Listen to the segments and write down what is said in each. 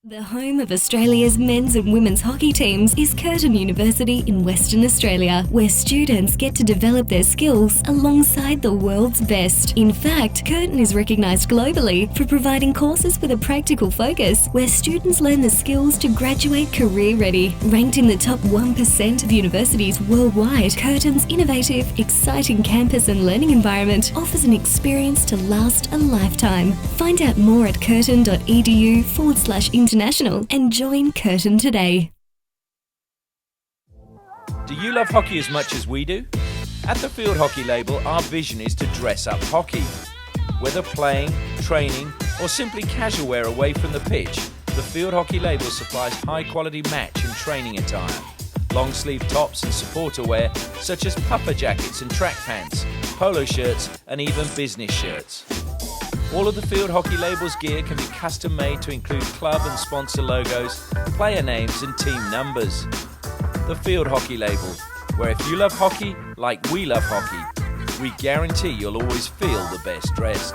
The home of Australia's men's and women's hockey teams is Curtin University in Western Australia, where students get to develop their skills alongside the world's best. In fact, Curtin is recognised globally for providing courses with a practical focus, where students learn the skills to graduate career ready. Ranked in the top 1% of universities worldwide, Curtin's innovative, exciting campus and learning environment offers an experience to last a lifetime. Find out more at curtin.edu/international and join Curtin today. Do you love hockey as much as we do? At the Field Hockey label, our vision is to dress up hockey. Whether playing, training, or simply casual wear away from the pitch, the Field Hockey label supplies high-quality match and training attire. Long-sleeve tops and supporter wear, such as puffer jackets and track pants, polo shirts, and even business shirts. All of the Field Hockey label's gear can be custom made to include club and sponsor logos, player names and team numbers. The Field Hockey label, where if you love hockey like we love hockey, we guarantee you'll always feel the best dressed.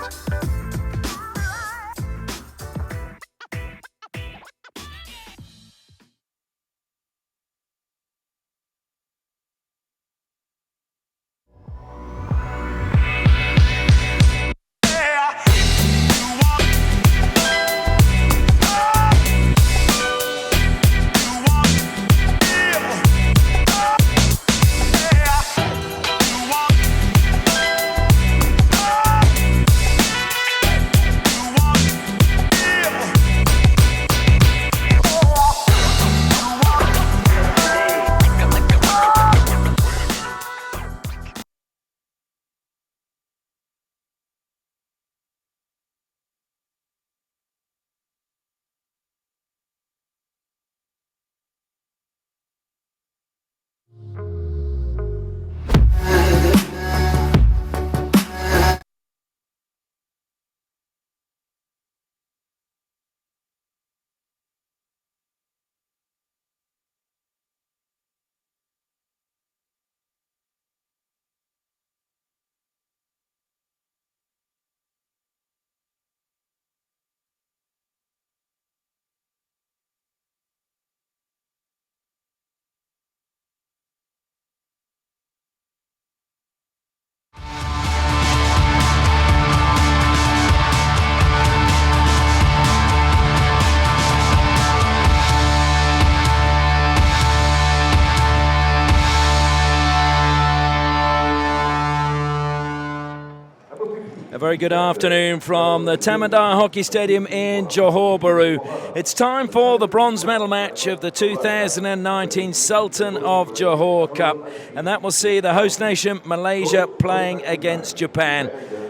A very good afternoon from the Tamadar Hockey Stadium in Johor Bahru. It's time for the bronze medal match of the 2019 Sultan of Johor Cup, and that will see the host nation Malaysia playing against Japan.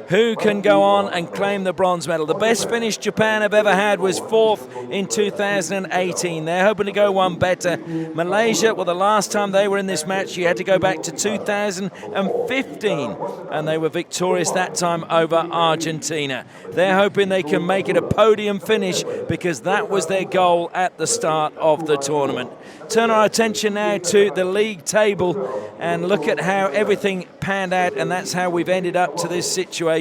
Who can go on and claim the bronze medal? The best finish Japan have ever had was 4th in 2018. They're hoping to go one better. Malaysia, well, the last time they were in this match, you had to go back to 2015, and they were victorious that time over Argentina. They're hoping they can make it a podium finish because that was their goal at the start of the tournament. Turn our attention now to the league table and look at how everything panned out, and that's how we've ended up to this situation.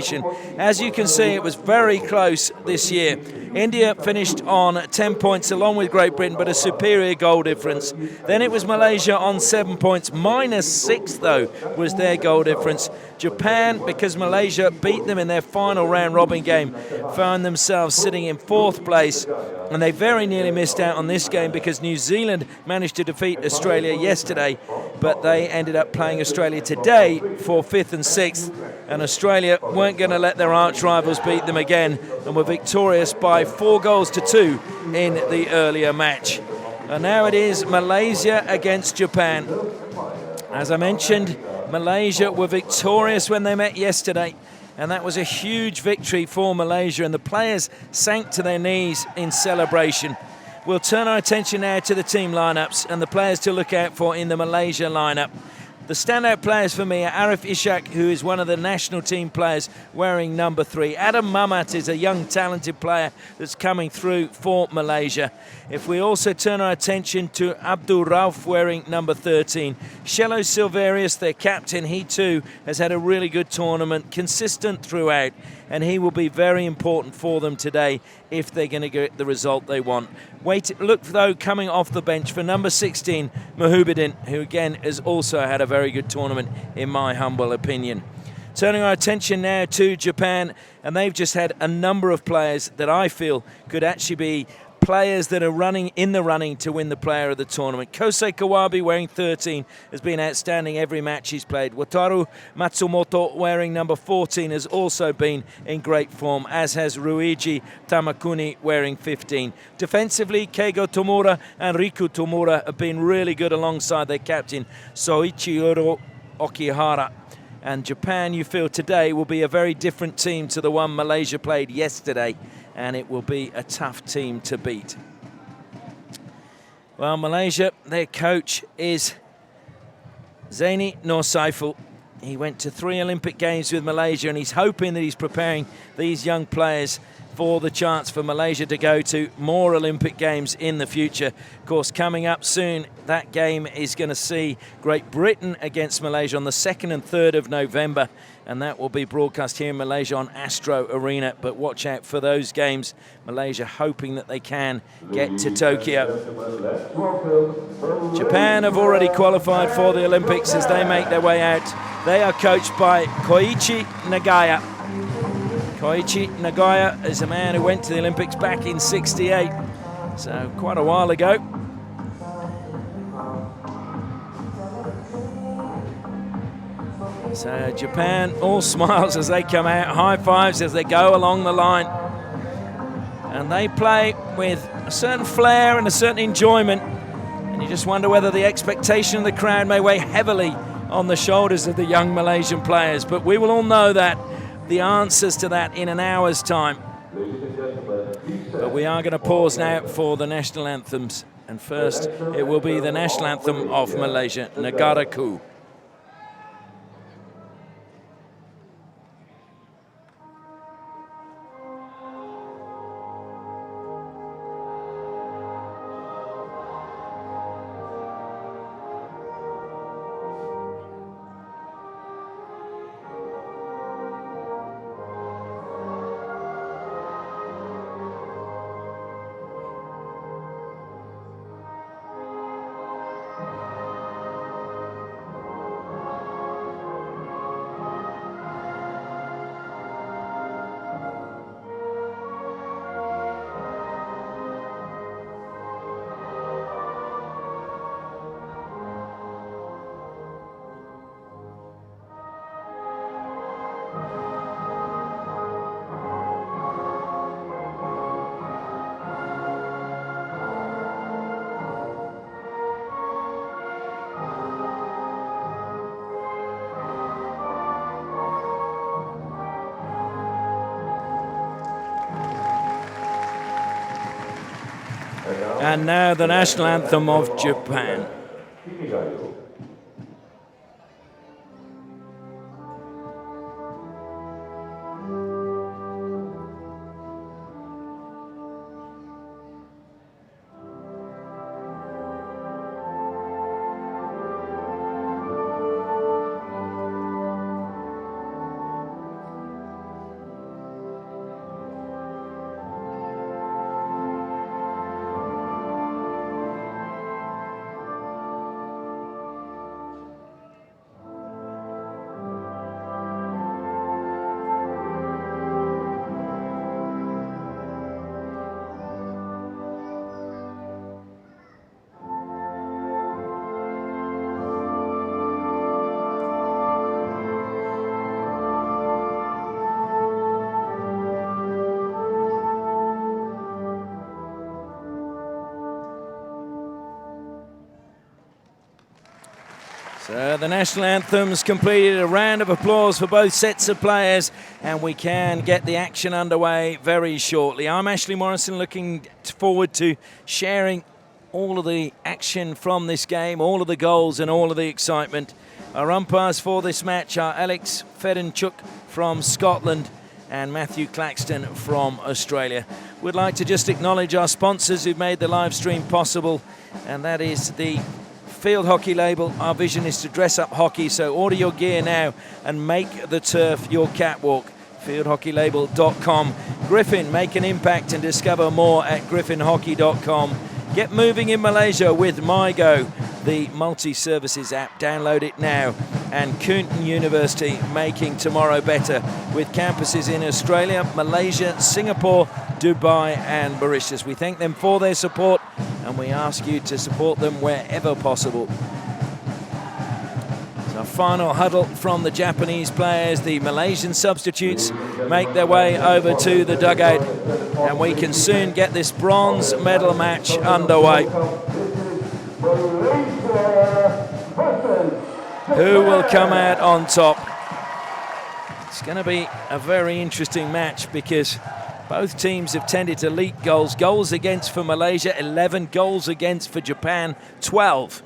As you can see, it was very close this year. India finished on 10 points along with Great Britain, but a superior goal difference. Then it was Malaysia on 7 points. -6, though, was their goal difference. Japan, because Malaysia beat them in their final round-robin game, found themselves sitting in 4th place, and they very nearly missed out on this game because New Zealand managed to defeat Australia yesterday, but they ended up playing Australia today for 5th and 6th, and Australia weren't going to let their arch rivals beat them again and were victorious by 4-2 in the earlier match. And now it is Malaysia against Japan. As I mentioned, Malaysia were victorious when they met yesterday, and that was a huge victory for Malaysia, and the players sank to their knees in celebration. We'll turn our attention now to the team lineups and the players to look out for in the Malaysia lineup. The standout players for me are Arif Ishak, who is one of the national team players wearing number 3. Adam Mamat is a young, talented player that's coming through for Malaysia. If we also turn our attention to Abdul Rauf wearing number 13. Shelo Silverius, their captain, he too has had a really good tournament, consistent throughout, and he will be very important for them today if they're going to get the result they want. Look, though, coming off the bench for number 16, Mahubudin, who again has also had a very good tournament, in my humble opinion. Turning our attention now to Japan, and they've just had a number of players that I feel could actually be players that are in the running to win the player of the tournament. Kosei Kawabe wearing 13 has been outstanding every match he's played. Wataru Matsumoto wearing number 14 has also been in great form, as has Ruiji Tamakuni wearing 15. Defensively, Keigo Tomura and Riku Tomura have been really good alongside their captain Soichiro Okihara. And Japan, you feel today, will be a very different team to the one Malaysia played yesterday, and it will be a tough team to beat. Well, Malaysia, their coach is Zaini Nur Saiful. He went to 3 Olympic Games with Malaysia, and he's hoping that he's preparing these young players for the chance for Malaysia to go to more Olympic Games in the future. Of course, coming up soon, that game is going to see Great Britain against Malaysia on the 2nd and 3rd of November, and that will be broadcast here in Malaysia on Astro Arena. But watch out for those games. Malaysia hoping that they can get to Tokyo. Japan have already qualified for the Olympics as they make their way out. They are coached by Koichi Nagaya. Koichi Nagaya is a man who went to the Olympics back in '68, so quite a while ago. So Japan, all smiles as they come out, high fives as they go along the line. And they play with a certain flair and a certain enjoyment. And you just wonder whether the expectation of the crowd may weigh heavily on the shoulders of the young Malaysian players. But we will all know that, the answers to that, in an hour's time. But we are going to pause now for the national anthems. And first, it will be the national anthem of Malaysia, Negaraku. And now the national anthem of Japan. So the national anthem's completed. A round of applause for both sets of players, and we can get the action underway very shortly. I'm Ashley Morrison, looking forward to sharing all of the action from this game, all of the goals and all of the excitement. Our umpires for this match are Alex Ferenchuk from Scotland and Matthew Claxton from Australia. We'd like to just acknowledge our sponsors who've made the live stream possible, and that is the Field Hockey label. Our vision is to dress up hockey, so order your gear now and make the turf your catwalk. fieldhockeylabel.com. Griffin, make an impact and discover more at griffinhockey.com. Get moving in Malaysia with MyGo, the multi-services app. Download it now. And Curtin University, making tomorrow better, with campuses in Australia, Malaysia, Singapore, Dubai and Mauritius. We thank them for their support, and we ask you to support them wherever possible. So final huddle from the Japanese players. The Malaysian substitutes make their way over to the dugout, and we can soon get this bronze medal match underway. Who will come out on top? It's going to be a very interesting match because both teams have tended to leak goals. Goals against for Malaysia, 11. Goals against for Japan, 12.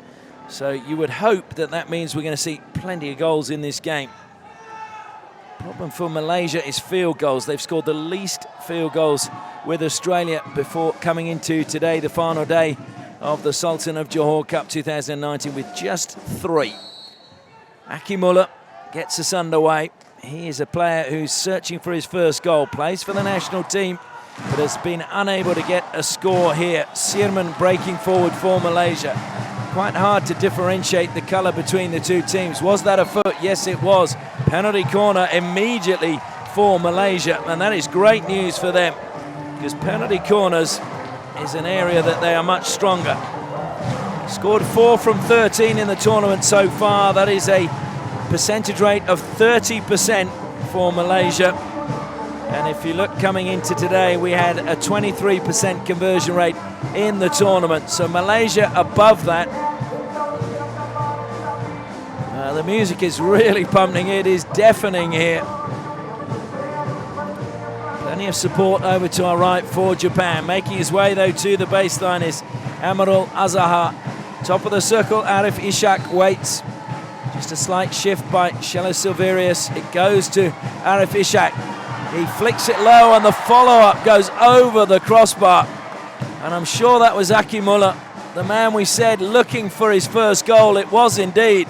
So you would hope that that means we're going to see plenty of goals in this game. Problem for Malaysia is field goals. They've scored the least field goals with Australia before coming into today, the final day of the Sultan of Johor Cup 2019, with just 3. Aki Muller gets us underway. He is a player who's searching for his first goal, plays for the national team, but has been unable to get a score here. Sirman breaking forward for Malaysia. Quite hard to differentiate the colour between the two teams. Was that a foot? Yes, it was. Penalty corner immediately for Malaysia, and that is great news for them, because penalty corners is an area that they are much stronger. Scored 4 from 13 in the tournament so far. That is a percentage rate of 30% for Malaysia. And if you look coming into today, we had a 23% conversion rate in the tournament. So Malaysia above that. The music is really pumping. It is deafening here. Plenty of support over to our right for Japan. Making his way though to the baseline is Amirul Azahar. Top of the circle, Arif Ishak waits. Just a slight shift by Shelo Silverius. It goes to Arif Ishak. He flicks it low, and the follow-up goes over the crossbar. And I'm sure that was Aki Muller, the man we said looking for his first goal. It was indeed.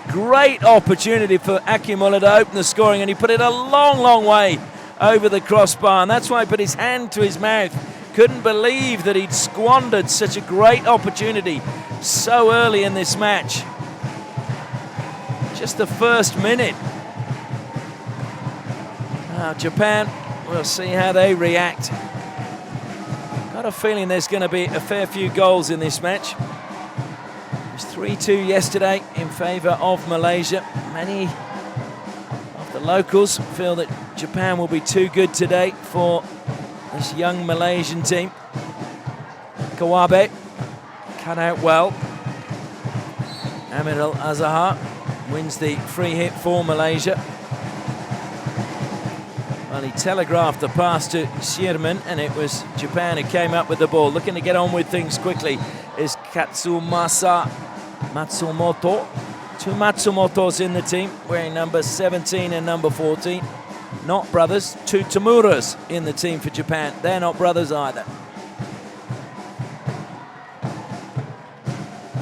Great opportunity for Aki Muller to open the scoring, and he put it a long, long way over the crossbar. And that's why he put his hand to his mouth. Couldn't believe that he'd squandered such a great opportunity so early in this match. Just the first minute. Now Japan, we'll see how they react. Got a feeling there's going to be a fair few goals in this match. It was 3-2 yesterday in favour of Malaysia. Many of the locals feel that Japan will be too good today for this young Malaysian team. Kawabe cut out well. Amirul Azahar wins the free hit for Malaysia. Well, he telegraphed the pass to Sirman, and it was Japan who came up with the ball. Looking to get on with things quickly is Katsumasa Matsumoto. 2 Matsumotos in the team, wearing number 17 and number 14. Not brothers. 2 Tamuras in the team for Japan. They're not brothers either.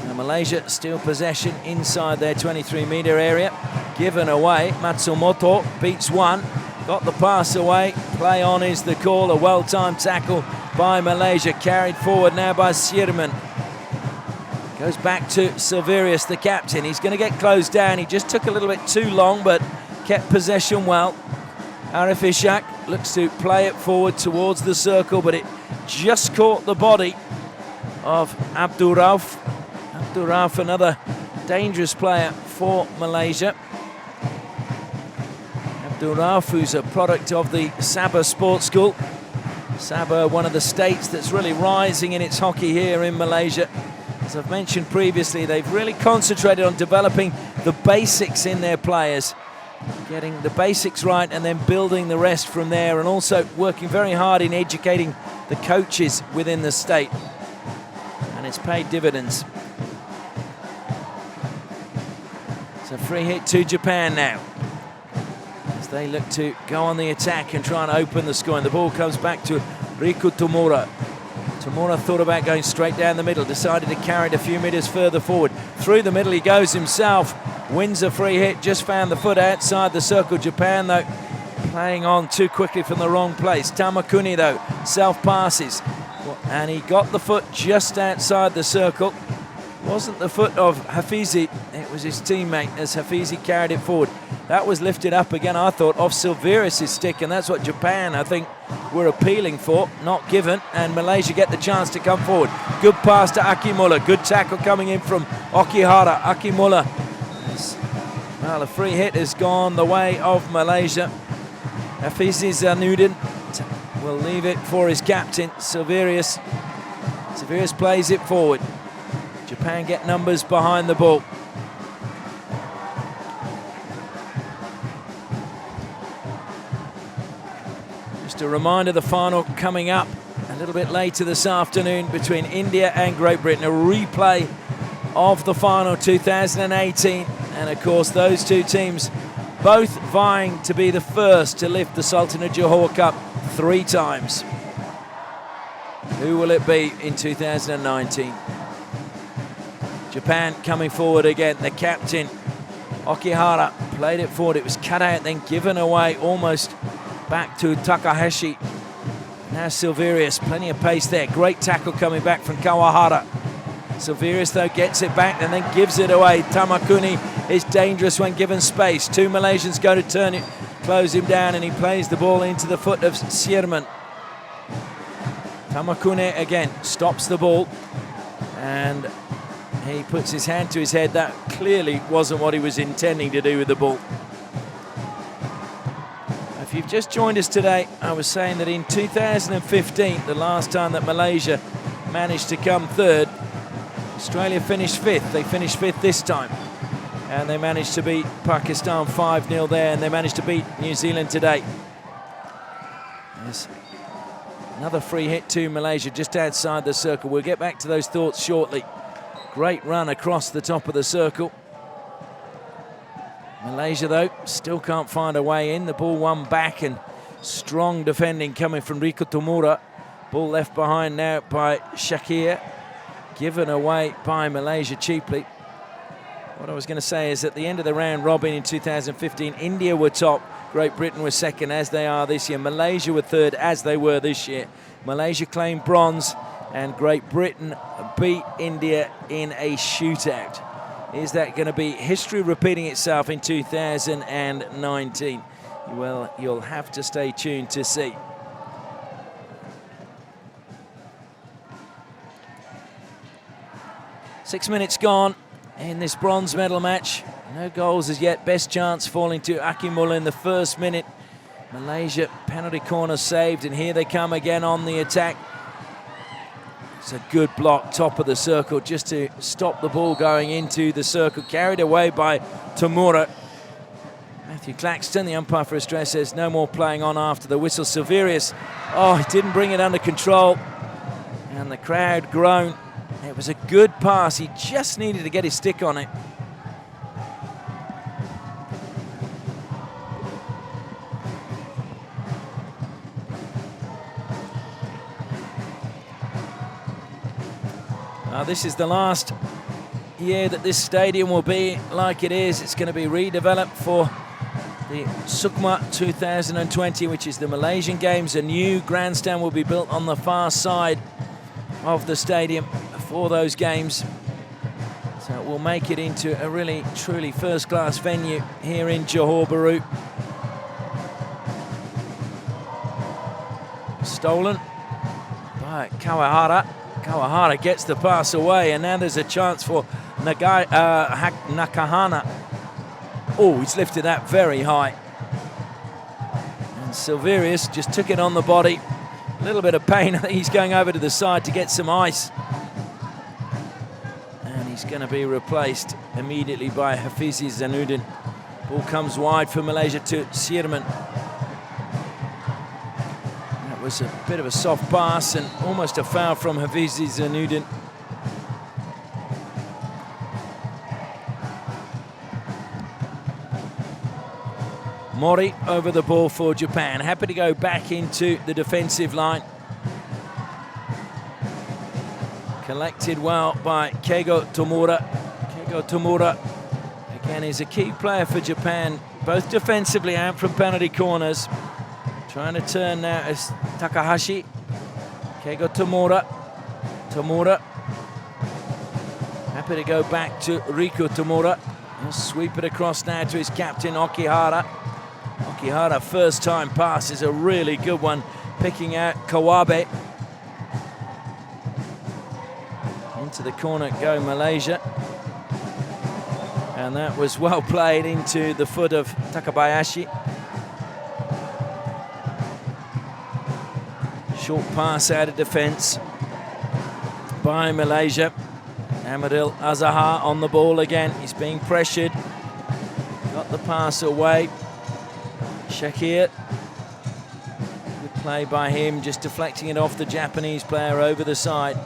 Now Malaysia still possession inside their 23-metre area. Given away. Matsumoto beats one. Got the pass away. Play on is the call. A well-timed tackle by Malaysia. Carried forward now by Sirman. Goes back to Silverius, the captain. He's going to get closed down. He just took a little bit too long, but kept possession well. Arif Ishak looks to play it forward towards the circle, but it just caught the body of Abdul Rauf. Abdul Rauf, another dangerous player for Malaysia. Abdul Rauf, who's a product of the Sabah Sports School. Sabah, one of the states that's really rising in its hockey here in Malaysia. As I've mentioned previously, they've really concentrated on developing the basics in their players. Getting the basics right and then building the rest from there, and also working very hard in educating the coaches within the state. And it's paid dividends. It's a free hit to Japan now, as they look to go on the attack and try and open the score. And the ball comes back to Riku Tomura. Tomura thought about going straight down the middle, decided to carry it a few metres further forward. Through the middle he goes himself, wins a free hit, just found the foot outside the circle. Japan, though, playing on too quickly from the wrong place. Tamakuni, though, self-passes, and he got the foot just outside the circle. Wasn't the foot of Hafizi, it was his teammate as Hafizi carried it forward. That was lifted up again, I thought, off Silveris' stick, and that's what Japan, I think, were appealing for, not given, and Malaysia get the chance to come forward. Good pass to Akimola, good tackle coming in from Okihara. Akimola, well, a free hit has gone the way of Malaysia. Hafizi Zainuddin will leave it for his captain, Silveris. Silveris plays it forward. Japan get numbers behind the ball. Just a reminder, the final coming up a little bit later this afternoon between India and Great Britain. A replay of the final 2018. And of course, those two teams both vying to be the first to lift the Sultan of Johor Cup 3 times. Who will it be in 2019? Japan coming forward again. The captain, Okihara, played it forward. It was cut out, then given away almost back to Takahashi. Now Silverius, plenty of pace there. Great tackle coming back from Kawahara. Silverius, though, gets it back and then gives it away. Tamakuni is dangerous when given space. 2 Malaysians go to turn it, close him down, and he plays the ball into the foot of Sierman. Tamakuni again stops the ball, and he puts his hand to his head. That clearly wasn't what he was intending to do with the ball. If you've just joined us today, I was saying that in 2015, the last time that Malaysia managed to come third, Australia finished 5th. They finished 5th this time, and they managed to beat Pakistan 5-0 there, and they managed to beat New Zealand today. There's another free hit to Malaysia just outside the circle. We'll get back to those thoughts shortly. Great run across the top of the circle. Malaysia, though, still can't find a way in. The ball won back, and strong defending coming from Riku Tomura. Ball left behind now by Shakir. Given away by Malaysia cheaply. What I was going to say is at the end of the round robin in 2015, India were top, Great Britain was second, as they are this year. Malaysia were third, as they were this year. Malaysia claimed bronze, and Great Britain beat India in a shootout. Is that going to be history repeating itself in 2019? Well, you'll have to stay tuned to see. Six minutes gone in this bronze medal match. No goals as yet. Best chance falling to Akimola in the first minute. Malaysia penalty corner saved, and here they come again on the attack. It's a good block, top of the circle, just to stop the ball going into the circle. Carried away by Tomura. Matthew Claxton, the umpire for Australia, says no more playing on after the whistle. Silverius, oh, he didn't bring it under control. And the crowd groaned. It was a good pass. He just needed to get his stick on it. This is the last year that this stadium will be like it is. It's going to be redeveloped for the Sukma 2020, which is the Malaysian Games. A new grandstand will be built on the far side of the stadium for those games. So it will make it into a really, truly first-class venue here in Johor Bahru. Stolen by Kawahara. Kawahara gets the pass away, and now there's a chance for Nakahana. Oh, he's lifted that very high. And Silverius just took it on the body. A little bit of pain. I think he's going over to the side to get some ice. And he's going to be replaced immediately by Hafizi Zainuddin. Ball comes wide for Malaysia to Sierman. That was a bit of a soft pass and almost a foul from Hafizi Zainuddin. Mori over the ball for Japan. Happy to go back into the defensive line. Collected well by Keigo Tomura. Keigo Tomura, again, is a key player for Japan, both defensively and from penalty corners. Trying to turn now is Takahashi. Keigo Tomura. Tomura. Happy to go back to Riku Tomura. He'll sweep it across now to his captain, Okihara. Okihara, first time pass is a really good one, picking out Kawabe. Into the corner go Malaysia. And that was well played into the foot of Takabayashi. Short pass out of defence by Malaysia. Amadil Azahar on the ball again. He's being pressured. Got the pass away. Shakir. Good play by him, just deflecting it off the Japanese player over the side.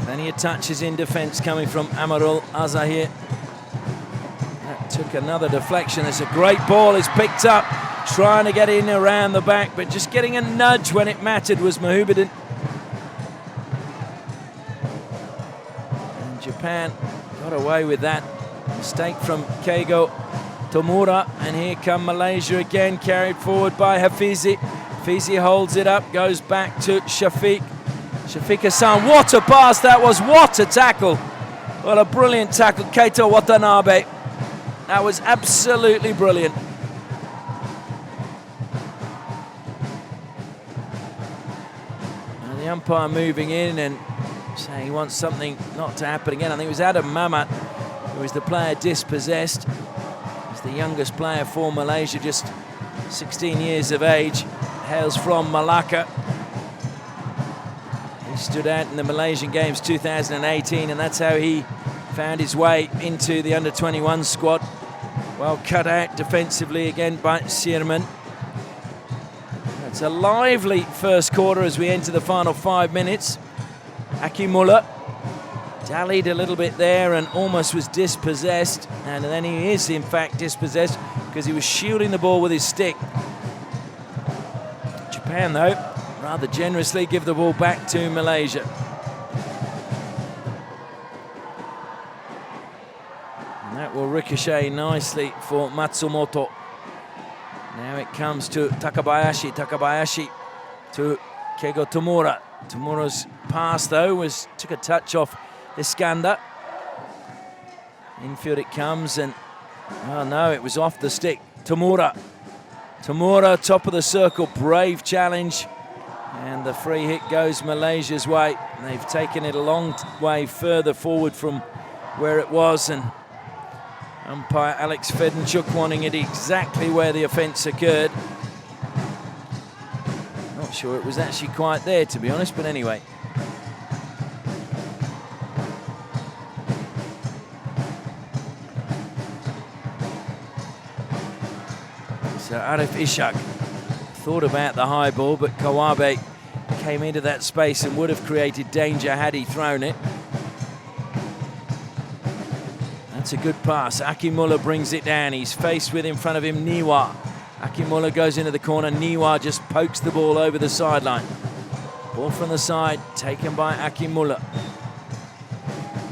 Plenty of touches in defence coming from Amarul Azahir. That took another deflection. It's a great ball. It's picked up, trying to get in around the back, but just getting a nudge when it mattered was Mahubudin. And Japan got away with that mistake from Keigo Tomura. And here come Malaysia again, carried forward by Hafizi. Hafizi holds it up, goes back to Shafiq. Shafiq Hassan, what a pass that was, what a tackle. What a brilliant tackle, Keito Watanabe. That was absolutely brilliant. And the umpire moving in and saying he wants something not to happen again. I think it was Adam Mamat who was the player dispossessed. He's the youngest player for Malaysia, just 16 years of age, hails from Malacca. He stood out in the Malaysian Games 2018, and that's how he found his way into the under-21 squad. Well cut out defensively again by Sierman. It's a lively first quarter as we enter the final 5 minutes. Akimula dallied a little bit there and almost was dispossessed, and then he is in fact dispossessed because he was shielding the ball with his stick. Japan, though, rather generously give the ball back to Malaysia. And that will ricochet nicely for Matsumoto. Now it comes to Takabayashi. Takabayashi to Keigo Tomura. Tomura's pass, though, took a touch off Iskander. Infield it comes, and oh no, it was off the stick. Tomura. Tomura, top of the circle, brave challenge. And the free hit goes Malaysia's way. They've taken it a long way further forward from where it was, and umpire Alex Fedenchuk wanting it exactly where the offence occurred. Not sure it was actually quite there, to be honest, but anyway. So Arif Ishak thought about the high ball, but Kawabe came into that space and would have created danger had he thrown it. That's a good pass. Akimula brings it down. He's faced with in front of him Niwa. Akimula goes into the corner. Niwa just pokes the ball over the sideline. Ball from the side, taken by Akimula.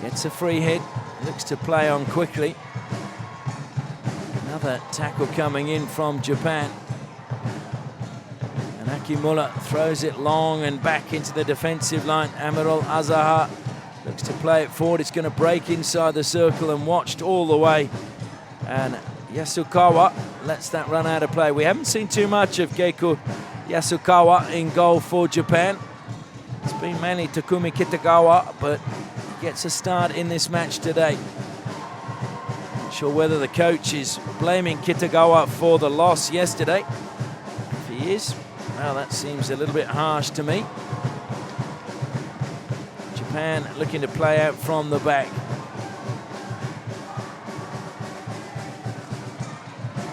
Gets a free hit. Looks to play on quickly. Another tackle coming in from Japan. And Akimula throws it long and back into the defensive line. Amirul Azahar looks to play it forward. It's going to break inside the circle and watched all the way. And Yasukawa lets that run out of play. We haven't seen too much of Geiku Yasukawa in goal for Japan. It's been mainly Takumi Kitagawa, but gets a start in this match today. Not sure whether the coach is blaming Kitagawa for the loss yesterday. If he is, well, that seems a little bit harsh to me. Japan looking to play out from the back.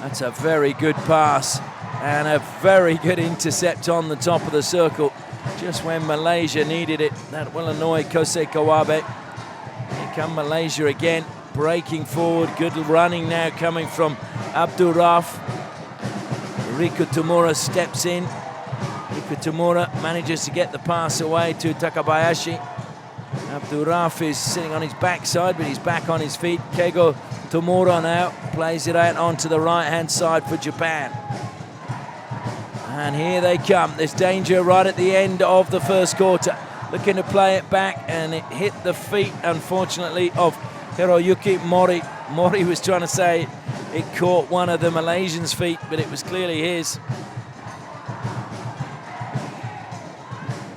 That's a very good pass and a very good intercept on the top of the circle. Just when Malaysia needed it. That will annoy Kosei Kawabe. come Malaysia again, breaking forward. Good running now coming from Abdul Raf. Riku Tamura steps in. Riku Tamura manages to get the pass away to Takabayashi. Abdul Raf is sitting on his backside, but he's back on his feet. Keigo Tamura now plays it out onto the right-hand side for Japan. And here they come. There's danger right at the end of the first quarter. Looking to play it back, and it hit the feet, unfortunately, of Hiroyuki Mori. Mori was trying to say it caught one of the Malaysians' feet, but it was clearly his.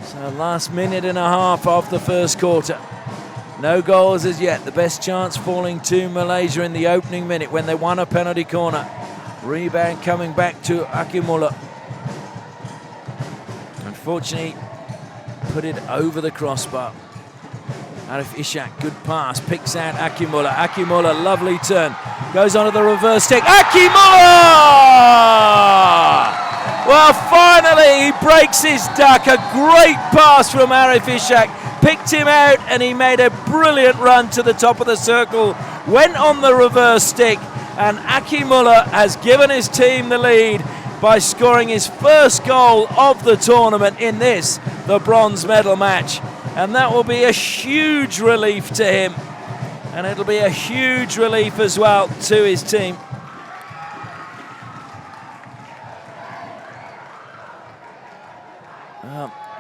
So last minute and a half of the first quarter. No goals as yet. The best chance falling to Malaysia in the opening minute when they won a penalty corner. Rebound coming back to Akimula. Unfortunately, put it over the crossbar. Arif Ishak, good pass, picks out Akimula. Akimula, lovely turn. Goes onto the reverse stick. Akimula! Well, finally, he breaks his duck. A great pass from Arif Ishak. Picked him out, and he made a brilliant run to the top of the circle. Went on the reverse stick, and Akimula has given his team the lead by scoring his first goal of the tournament in this, the bronze medal match. And that will be a huge relief to him. And it'll be a huge relief as well to his team.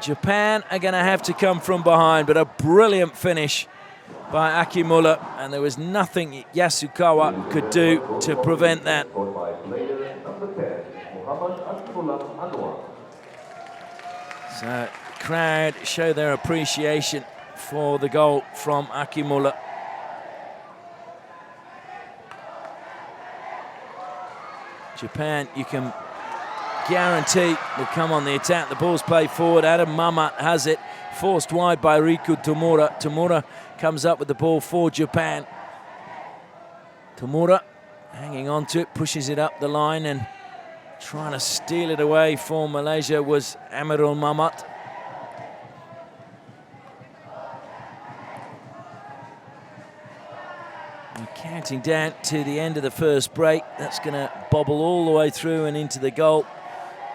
Japan are going to have to come from behind, but a brilliant finish by Akimula, and there was nothing Yasukawa could do to prevent that. So the crowd show their appreciation for the goal from Akimula. Japan, you can guarantee, will come on the attack. The ball's played forward. Adam Mamat has it. Forced wide by Riku Tamura. Tamura comes up with the ball for Japan. Tamura hanging on to it, pushes it up the line, and trying to steal it away for Malaysia was Amirul Mamat. And counting down to the end of the first break. That's going to bobble all the way through and into the goal.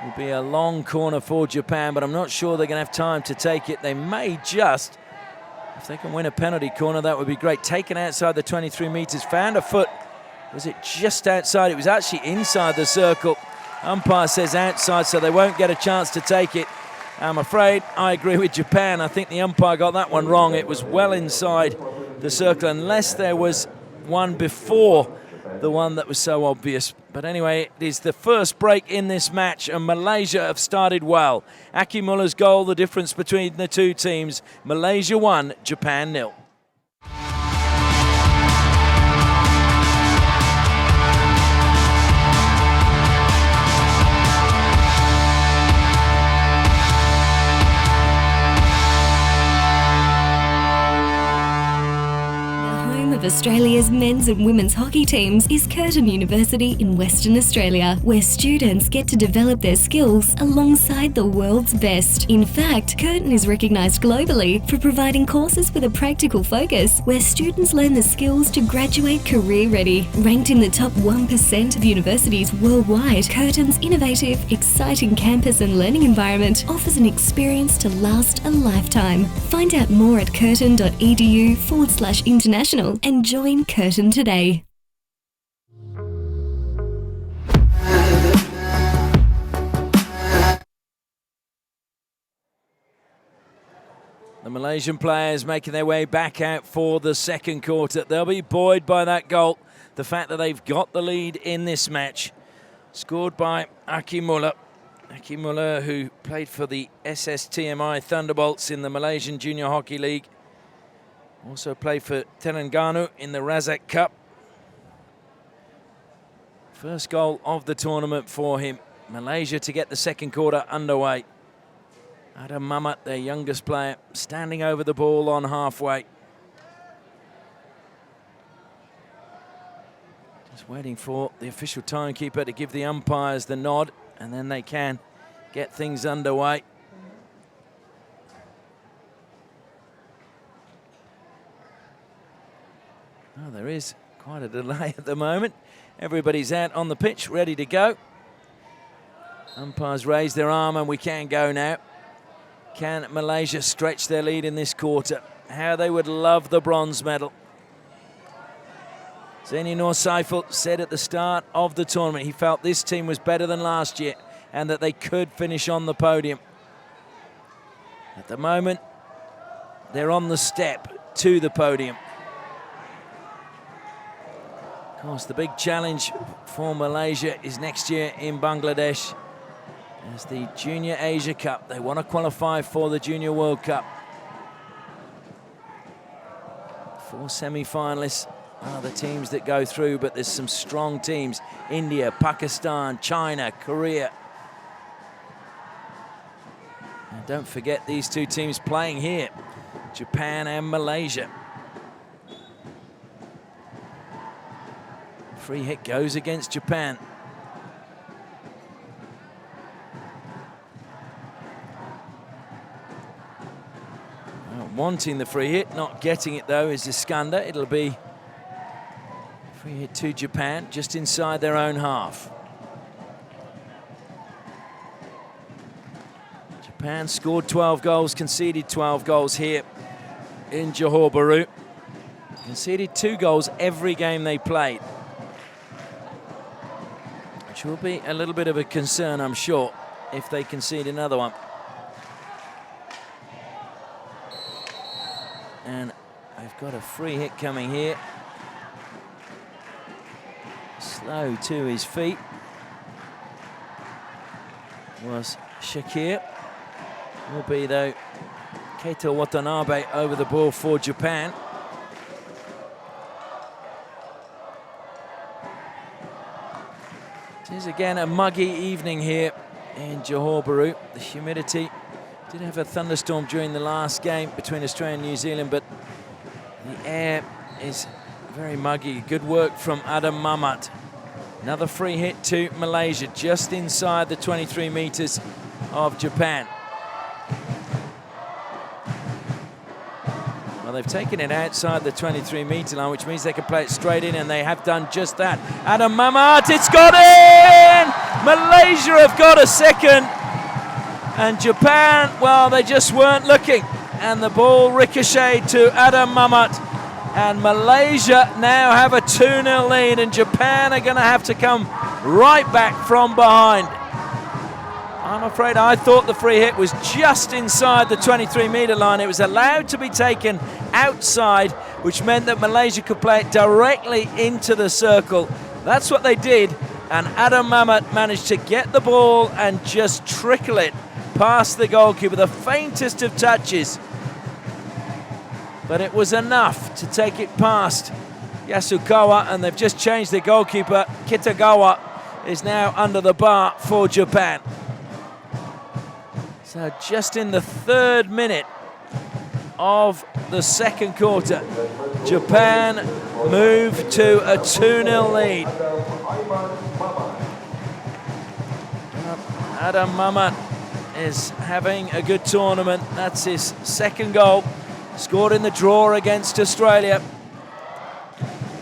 Will be a long corner for Japan, but I'm not sure they're going to have time to take it. They may just, if they can win a penalty corner, that would be great. Taken outside the 23 meters, found a foot. Was it just outside? It was actually inside the circle. Umpire says outside, so they won't get a chance to take it. I'm afraid I agree with Japan. I think the umpire got that one wrong. It was well inside the circle, unless there was one before the one that was so obvious. But anyway, it is the first break in this match, and Malaysia have started well. Akimula's goal, the difference between the two teams. Malaysia 1, Japan 0. Of Australia's men's and women's hockey teams is Curtin University in Western Australia, where students get to develop their skills alongside the world's best. In fact, Curtin is recognised globally for providing courses with a practical focus, where students learn the skills to graduate career ready. Ranked in the top 1% of universities worldwide, Curtin's innovative, exciting campus and learning environment offers an experience to last a lifetime. Find out more at curtin.edu/international and join Curtin today. The Malaysian players making their way back out for the second quarter. They'll be buoyed by that goal. The fact that they've got the lead in this match. Scored by Akimula. Akimula, who played for the SSTMI Thunderbolts in the Malaysian Junior Hockey League. Also played for Terengganu in the Razak Cup. First goal of the tournament for him. Malaysia to get the second quarter underway. Adam Mamat, their youngest player, standing over the ball on halfway. Just waiting for the official timekeeper to give the umpires the nod, and then they can get things underway. Oh, there is quite a delay at the moment. Everybody's out on the pitch, ready to go. Umpires raise their arm and we can go now. Can Malaysia stretch their lead in this quarter? How they would love the bronze medal. Zaini Nur Saiful said at the start of the tournament he felt this team was better than last year and that they could finish on the podium. At the moment, they're on the step to the podium. Of course, the big challenge for Malaysia is next year in Bangladesh as the Junior Asia Cup. They want to qualify for the Junior World Cup. 4 semi-finalists are the teams that go through, but there's some strong teams. India, Pakistan, China, Korea. And don't forget these two teams playing here, Japan and Malaysia. Free hit goes against Japan. Wanting the free hit, not getting it though, is Iskander. It'll be free hit to Japan, just inside their own half. Japan scored 12 goals, conceded 12 goals here in Johor Bahru. Conceded 2 goals every game they played, which will be a little bit of a concern, I'm sure, if they concede another one. And they've got a free hit coming here. Slow to his feet was Shakir. Will be, though, Keito Watanabe over the ball for Japan. It is again a muggy evening here in Johor Bahru. The humidity did have a thunderstorm during the last game between Australia and New Zealand, but the air is very muggy. Good work from Adam Mamat. Another free hit to Malaysia, just inside the 23 meters of Japan. Well, they've taken it outside the 23-meter line, which means they can play it straight in, and they have done just that. Adam Mamat, it's got in! Malaysia have got a second. And Japan, well, they just weren't looking. And the ball ricocheted to Adam Mamat. And Malaysia now have a 2-0 lead, and Japan are going to have to come right back from behind. I'm afraid I thought the free hit was just inside the 23-meter line. It was allowed to be taken outside, which meant that Malaysia could play it directly into the circle. That's what they did, and Adam Mamat managed to get the ball and just trickle it past the goalkeeper, the faintest of touches. But it was enough to take it past Yasukawa, and they've just changed the goalkeeper. Kitagawa is now under the bar for Japan. So just in the 3rd minute of the second quarter, Japan moved to a 2-0 lead. Adam Mamat is having a good tournament. That's his 2nd goal. Scored in the draw against Australia.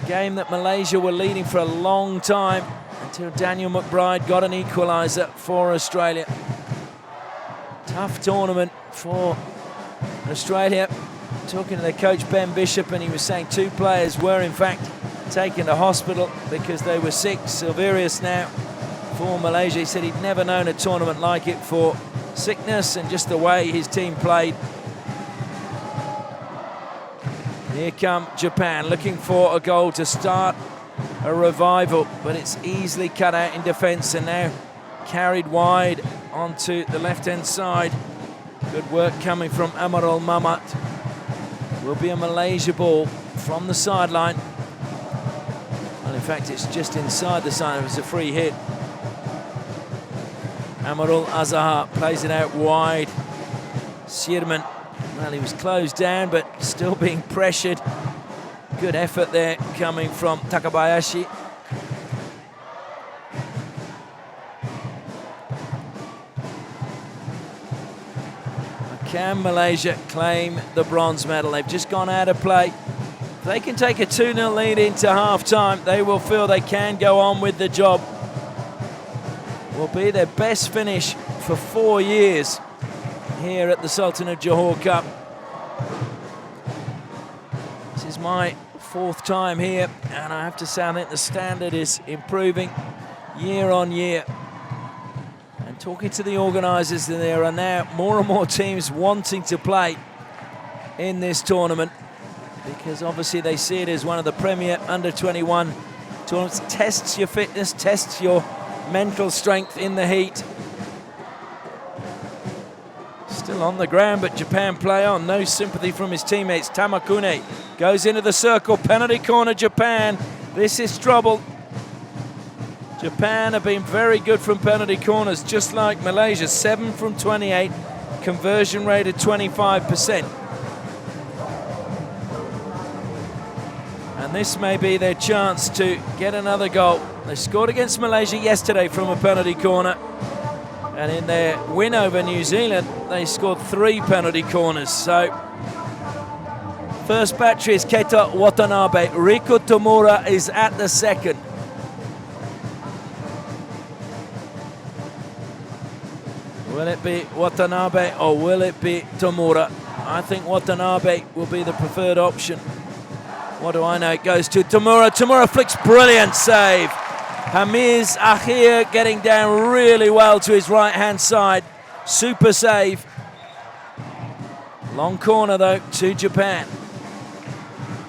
Game that Malaysia were leading for a long time until Daniel McBride got an equaliser for Australia. Tough tournament for Australia. Talking to their coach Ben Bishop, and he was saying 2 players were in fact taken to hospital because they were sick. Silverius now for Malaysia. He said he'd never known a tournament like it for sickness and just the way his team played. Here come Japan, looking for a goal to start a revival, but it's easily cut out in defence and now carried wide onto the left-hand side. Good work coming from Amarul Mamat. Will be a Malaysia ball from the sideline. Well, in fact, it's just inside the sideline. It was a free hit. Amarul Azhar plays it out wide. Sirman, well, he was closed down, but still being pressured. Good effort there coming from Takabayashi. Can Malaysia claim the bronze medal? They've just gone out of play If they can take a 2-0 lead into half-time, they will feel they can go on with the job. Will be their best finish for 4 years here at the Sultan of Johor Cup. This is my 4th time here, and I have to say I think the standard is improving year on year. And talking to the organisers, there are now more and more teams wanting to play in this tournament, because obviously they see it as one of the premier under-21 tournaments. Tests your fitness, tests your mental strength in the heat. Still on the ground, but Japan play on. No sympathy from his teammates. Tamakune goes into the circle. Penalty corner, Japan. This is trouble. Japan have been very good from penalty corners, just like Malaysia. 7 from 28, conversion rate of 25%. And this may be their chance to get another goal. They scored against Malaysia yesterday from a penalty corner. And in their win over New Zealand, they scored 3 penalty corners. So, first battery is Keita Watanabe. Riku Tomura is at the second. Will it be Watanabe or will it be Tomura? I think Watanabe will be the preferred option. What do I know? It goes to Tomura. Tomura flicks, brilliant save. Hamiz Akhir getting down really well to his right-hand side. Super save. Long corner, though, to Japan.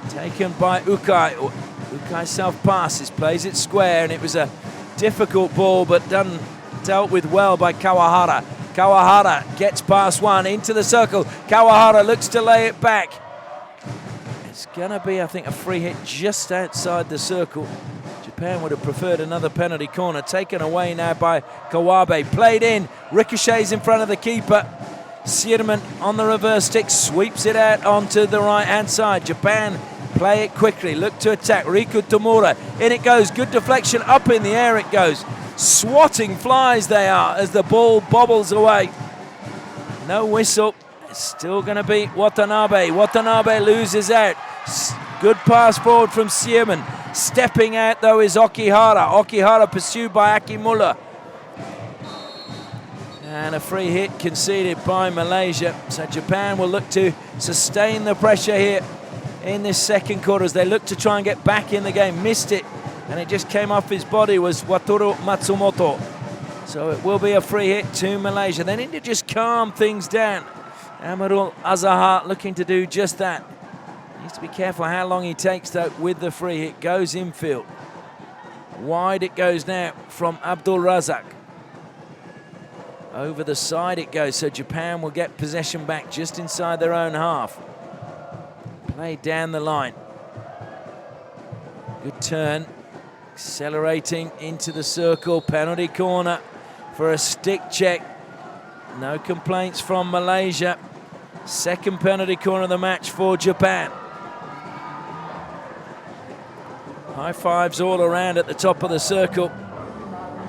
Taken by Ukai. Ukai self-passes, plays it square, and it was a difficult ball, but dealt with well by Kawahara. Kawahara gets past one, into the circle. Kawahara looks to lay it back. It's going to be, I think, a free hit just outside the circle. Japan would have preferred another penalty corner. Taken away now by Kawabe. Played in. Ricochets in front of the keeper. Sierman on the reverse stick. Sweeps it out onto the right-hand side. Japan play it quickly. Look to attack. Riku Tomura. In it goes. Good deflection. Up in the air it goes. Swatting flies they are as the ball bobbles away. No whistle. It's still going to be Watanabe. Watanabe loses out. Good pass forward from Sierman. Stepping out, though, is Okihara. Okihara pursued by Akimura. And a free hit conceded by Malaysia. So Japan will look to sustain the pressure here in this second quarter as they look to try and get back in the game. Missed it, and it just came off his body, was Wataru Matsumoto. So it will be a free hit to Malaysia. They need to just calm things down. Amarul Azahar looking to do just that. Needs to be careful how long he takes, though, with the free hit. Goes infield. Wide it goes now from Abdul Razak. Over the side it goes, so Japan will get possession back just inside their own half. Played down the line. Good turn. Accelerating into the circle. Penalty corner for a stick check. No complaints from Malaysia. Second penalty corner of the match for Japan. High fives all around at the top of the circle.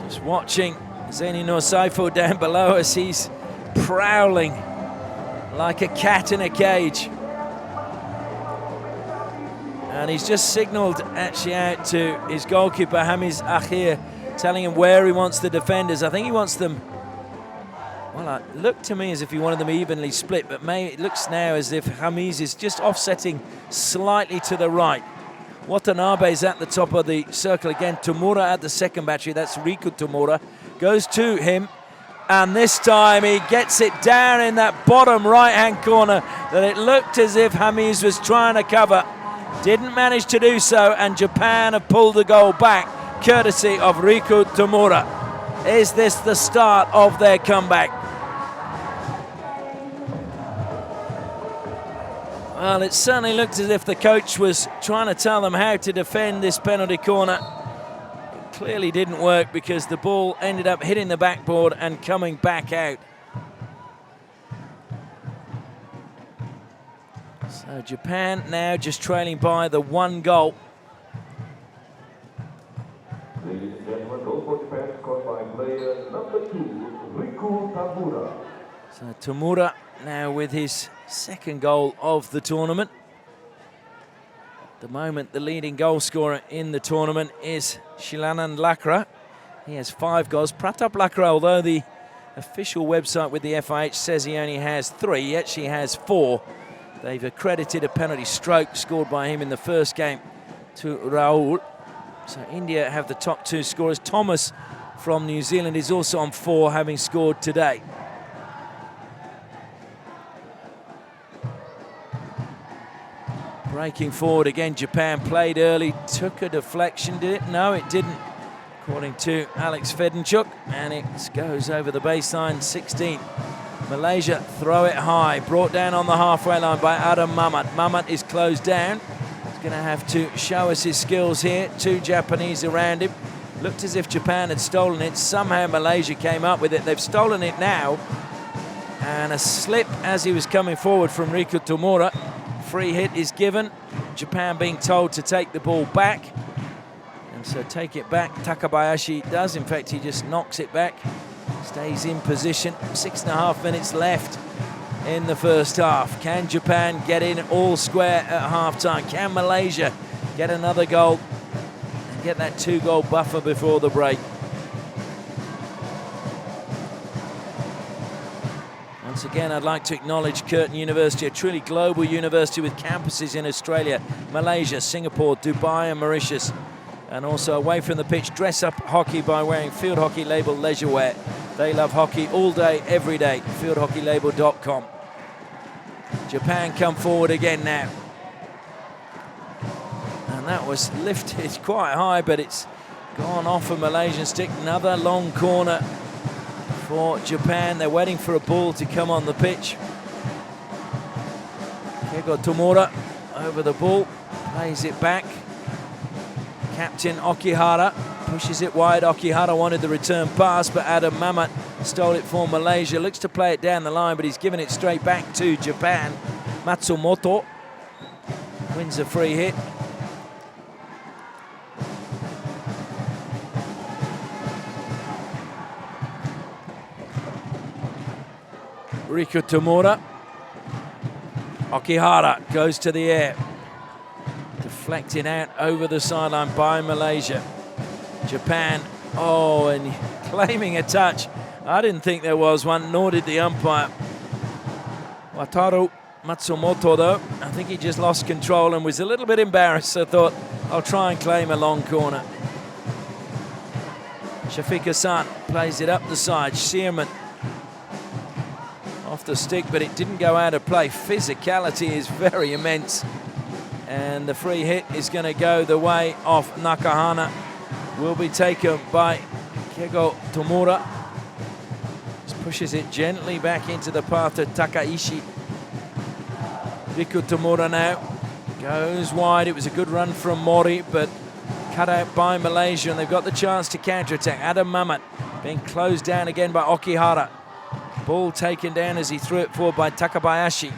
Just watching Zaini Nur Saiful down below us. He's prowling like a cat in a cage. And he's just signalled actually out to his goalkeeper, Hamiz Akhir, telling him where he wants the defenders. I think he wants them, well, it looked to me as if he wanted them evenly split, but it looks now as if Hamiz is just offsetting slightly to the right. Watanabe is at the top of the circle again. Tomura at the second battery. That's Riku Tomura. Goes to him. And this time he gets it down in that bottom right-hand corner that it looked as if Hamiz was trying to cover. Didn't manage to do so, and Japan have pulled the goal back, courtesy of Riku Tomura. Is this the start of their comeback? Well, it certainly looked as if the coach was trying to tell them how to defend this penalty corner. It clearly didn't work because the ball ended up hitting the backboard and coming back out. So Japan now just trailing by the 1 goal. Ladies and gentlemen, goal for Japan scored by player number 2, Riku Tamura. So Tamura now with his second goal of the tournament. the moment, the leading goal scorer in the tournament is Shilanand Lakra. He has 5 goals. Pratap Lakra, although the official website with the FIH says he only has 3, he actually has 4. They've accredited a penalty stroke scored by him in the first game to Rahul. So India have the top 2 scorers. Thomas from New Zealand is also on 4, having scored today. Breaking forward again, Japan played early, took a deflection, did it? No, it didn't, according to Alex Fedenchuk, and it goes over the baseline, 16. Malaysia throw it high, brought down on the halfway line by Adam Mamat. Mamat is closed down. He's going to have to show us his skills here. 2 Japanese around him. Looked as if Japan had stolen it. Somehow Malaysia came up with it. They've stolen it now. And a slip as he was coming forward from Riku Tomura. Free hit is given. Japan being told to take the ball back. And so take it back. Takabayashi does. In fact, he just knocks it back. Stays in position. 6.5 minutes left in the first half. Can Japan get in all square at half-time? Can Malaysia get another goal and get that 2-goal buffer before the break? Once again, I'd like to acknowledge Curtin University, a truly global university with campuses in Australia, Malaysia, Singapore, Dubai and Mauritius. And also away from the pitch, dress up hockey by wearing Field Hockey Label leisure wear. They love hockey all day, every day. fieldhockeylabel.com. Japan come forward again now. And that was lifted quite high, but it's gone off a Malaysian stick. Another long corner for Japan. They're waiting for a ball to come on the pitch. Kego Tomura over the ball, plays it back. Captain Okihara pushes it wide. Okihara wanted the return pass, but Adam Mamat stole it for Malaysia. Looks to play it down the line, but he's given it straight back to Japan. Matsumoto wins a free hit. Riku Tomura. Okihara goes to the air. Deflected out over the sideline by Malaysia. Japan, oh, and claiming a touch. I didn't think there was one, nor did the umpire. Wataru Matsumoto, though, I think he just lost control and was a little bit embarrassed, so thought, I'll try and claim a long corner. Shafiq Hassan plays it up the side. Shearman off the stick, but it didn't go out of play. Physicality is very immense. And the free hit is going to go the way of Nakahana. Will be taken by Kego Tomura. Just pushes it gently back into the path of Takaishi. Riku Tomura now goes wide. It was a good run from Mori, but cut out by Malaysia, and they've got the chance to counter-attack. Adam Mamat being closed down again by Okihara. Ball taken down as he threw it forward by Takabayashi.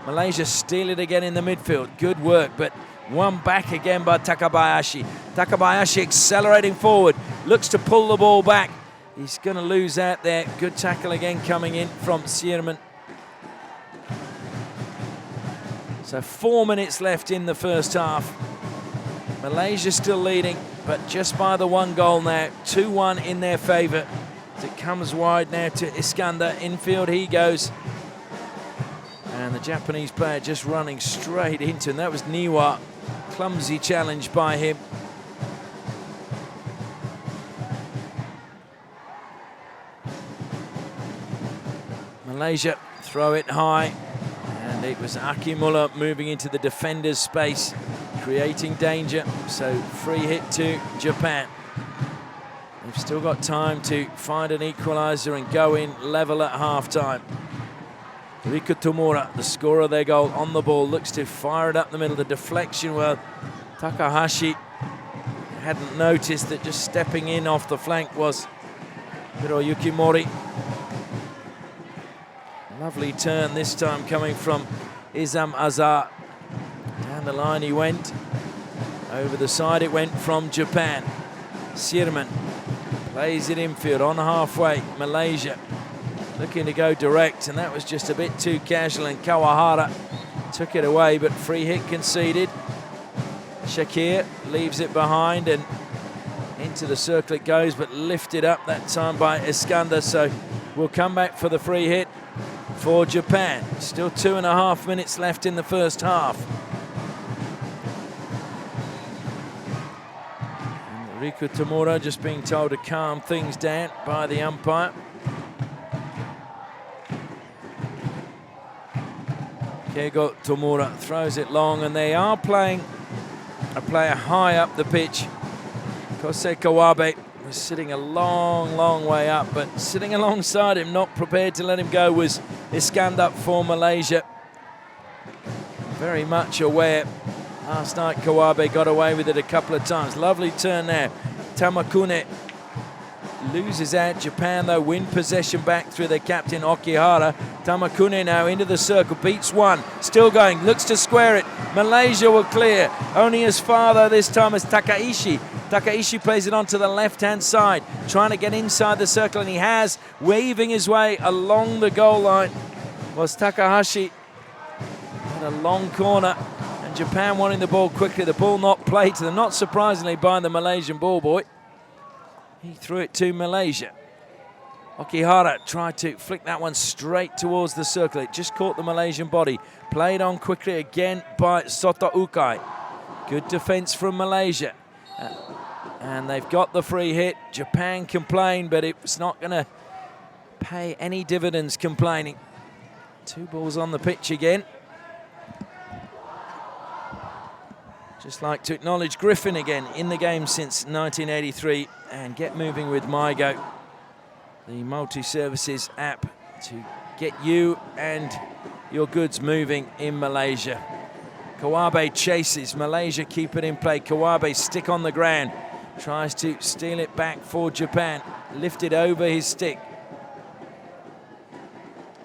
Malaysia steal it again in the midfield. Good work, but one back again by Takabayashi. Takabayashi accelerating forward. Looks to pull the ball back. He's going to lose out there. Good tackle again coming in from Sierman. So 4 minutes left in the first half. Malaysia still leading, but just by the 1 goal now. 2-1 in their favour. It comes wide now to Iskander. Infield he goes. And the Japanese player just running straight into him. That was Niwa. Clumsy challenge by him. Malaysia throw it high. And it was Akimura moving into the defender's space, creating danger. So free hit to Japan. They've still got time to find an equaliser and go in level at half-time. Riku Tomura, the scorer of their goal, on the ball, looks to fire it up the middle. The deflection, well, Takahashi hadn't noticed that just stepping in off the flank was Hiroyuki Mori. Lovely turn this time coming from Izam Azar. Down the line he went. Over the side it went from Japan. Sierman plays it infield on halfway. Malaysia looking to go direct, and that was just a bit too casual, and Kawahara took it away, but free hit conceded. Shakir leaves it behind and into the circle it goes, but lifted up that time by Iskander. So we'll come back for the free hit for Japan. Still 2.5 minutes left in the first half. And Riku Tamura just being told to calm things down by the umpire. Keigo Tamura throws it long, and they are playing a player high up the pitch. Kosei Kawabe was sitting a long way up, but sitting alongside him, not prepared to let him go, was Iskander for Malaysia. Very much aware. Last night Kawabe got away with it a couple of times. Lovely turn now. Tamakune loses out. Japan, though, win possession back through their captain Okihara. Tamakune now into the circle, beats one, still going, looks to square it. Malaysia will clear. Only as far, though, this time as Takaishi. Takaishi plays it onto the left-hand side, trying to get inside the circle, and he has, waving his way along the goal line, was Takahashi. At a long corner, and Japan wanting the ball quickly. The ball not played to them, not surprisingly, by the Malaysian ball boy. He threw it to Malaysia. Okihara tried to flick that one straight towards the circle. It just caught the Malaysian body. Played on quickly again by Soto Ukai. Good defense from Malaysia. And they've got the free hit. Japan complained, but it's not going to pay any dividends complaining. 2 balls on the pitch again. Just like to acknowledge Griffin again in the game since 1983, and get moving with MyGo, the multi-services app to get you and your goods moving in Malaysia. Kawabe chases, Malaysia keep it in play. Kawabe stick on the ground, tries to steal it back for Japan, lifted over his stick.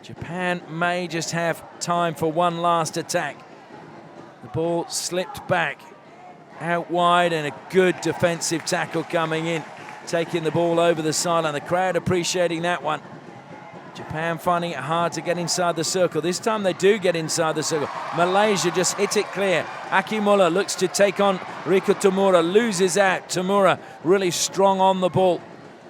Japan may just have time for one last attack. The ball slipped back out wide, and a good defensive tackle coming in, taking the ball over the sideline. The crowd appreciating that one. Japan finding it hard to get inside the circle. This time they do get inside the circle. Malaysia just hit it clear. Akimola looks to take on Riku Tamura, loses out. Tamura really strong on the ball,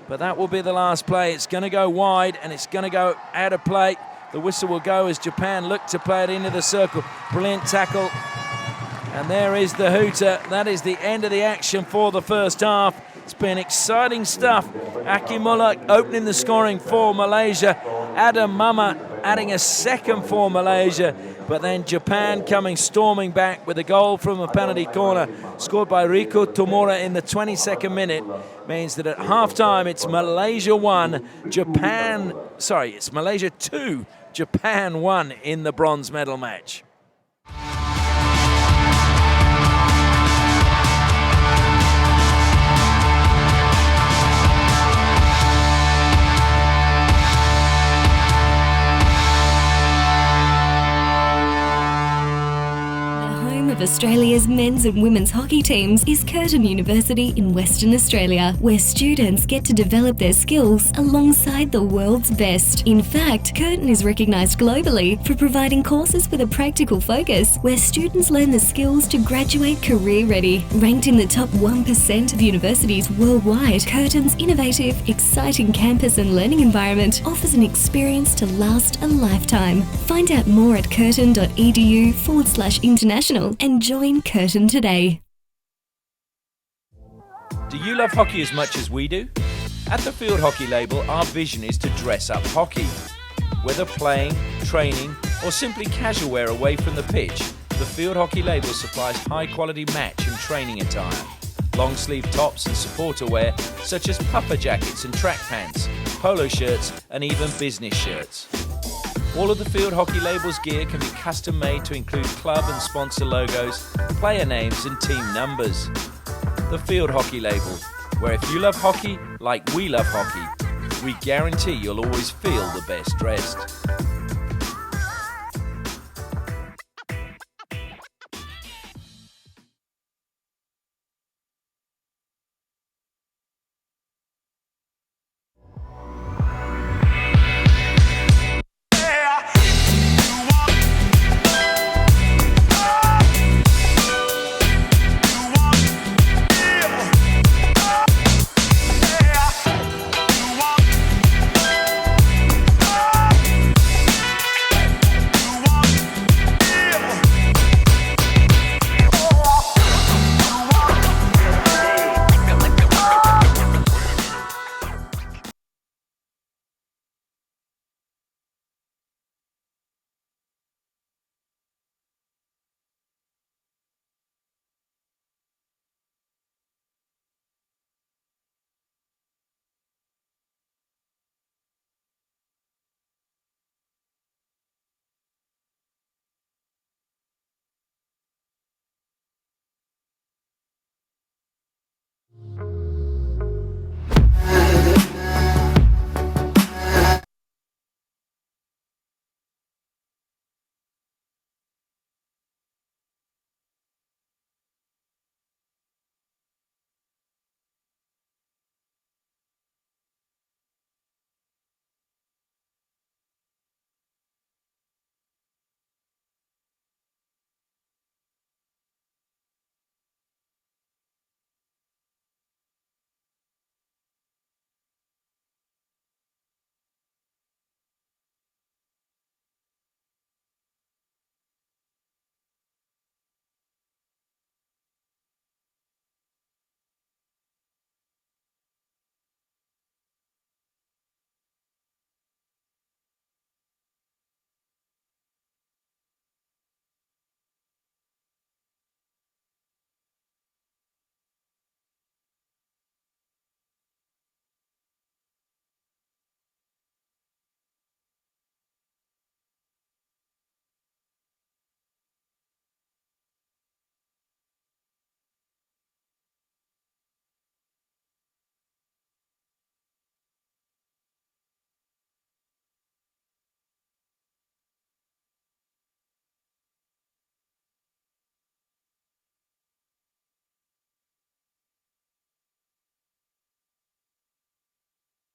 but that will be the last play. It's going to go wide, and it's going to go out of play. The whistle will go as Japan look to play it into the circle. Brilliant tackle. And there is the hooter. That is the end of the action for the first half. It's been exciting stuff. Akimola opening the scoring for Malaysia. Adam Mama adding a second for Malaysia. But then Japan coming storming back with a goal from a penalty corner scored by Riku Tamura in the 22nd minute. Means that at half-time it's Malaysia 1, it's Malaysia 2, Japan 1 in the bronze medal match. Of Australia's men's and women's hockey teams is Curtin University in Western Australia, where students get to develop their skills alongside the world's best. In fact, Curtin is recognised globally for providing courses with a practical focus, where students learn the skills to graduate career ready. Ranked in the top 1% of universities worldwide, Curtin's innovative, exciting campus and learning environment offers an experience to last a lifetime. Find out more at curtin.edu/international and join Curtin today. Do you love hockey as much as we do? At the Field Hockey label, our vision is to dress up hockey. Whether playing, training, or simply casual wear away from the pitch, the Field Hockey label supplies high-quality match and training attire. Long-sleeve tops and supporter wear, such as puffer jackets and track pants, polo shirts, and even business shirts. All of the Field Hockey label's gear can be custom made to include club and sponsor logos, player names and team numbers. The Field Hockey label, where if you love hockey like we love hockey, we guarantee you'll always feel the best dressed.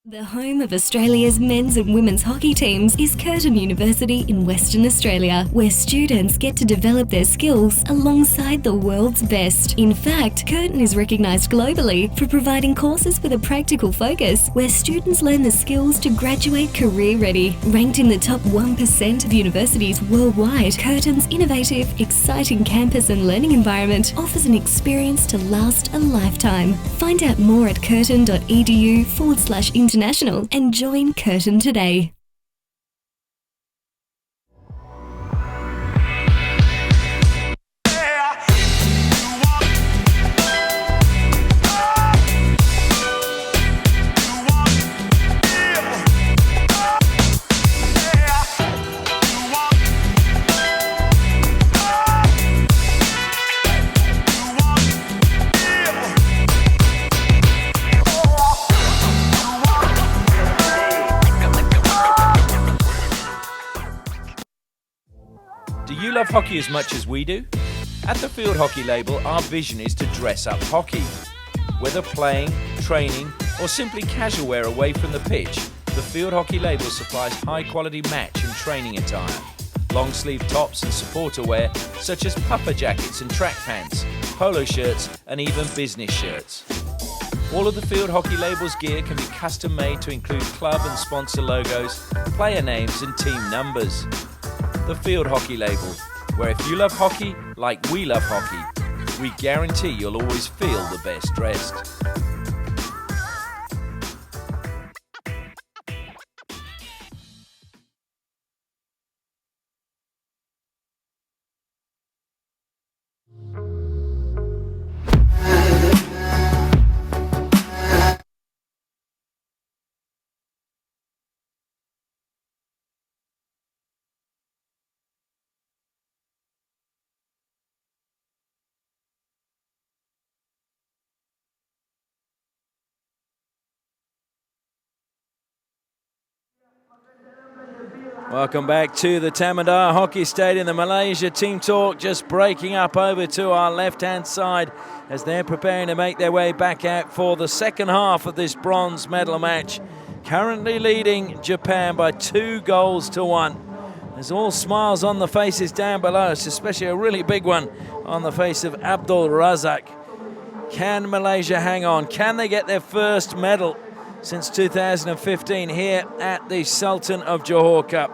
The home of Australia's men's and women's hockey teams is Curtin University in Western Australia, where students get to develop their skills alongside the world's best. In fact, Curtin is recognised globally for providing courses with a practical focus, where students learn the skills to graduate career ready. Ranked in the top 1% of universities worldwide, Curtin's innovative, exciting campus and learning environment offers an experience to last a lifetime. Find out more at curtin.edu/international and join Curtin today. Do you love hockey as much as we do? At the Field Hockey label, our vision is to dress up hockey. Whether playing, training, or simply casual wear away from the pitch, the Field Hockey label supplies high-quality match and training attire, long-sleeve tops and supporter wear such as puffer jackets and track pants, polo shirts, and even business shirts. All of the Field Hockey label's gear can be custom-made to include club and sponsor logos, player names, and team numbers. The Field Hockey label, where if you love hockey like we love hockey, we guarantee you'll always feel the best dressed. Welcome back to the Tamadar Hockey Stadium. The Malaysia team talk just breaking up over to our left-hand side as they're preparing to make their way back out for the second half of this bronze medal match. Currently leading Japan by 2-1. There's all smiles on the faces down below us, especially a really big one on the face of Abdul Razak. Can Malaysia hang on? Can they get their first medal since 2015 here at the Sultan of Johor Cup?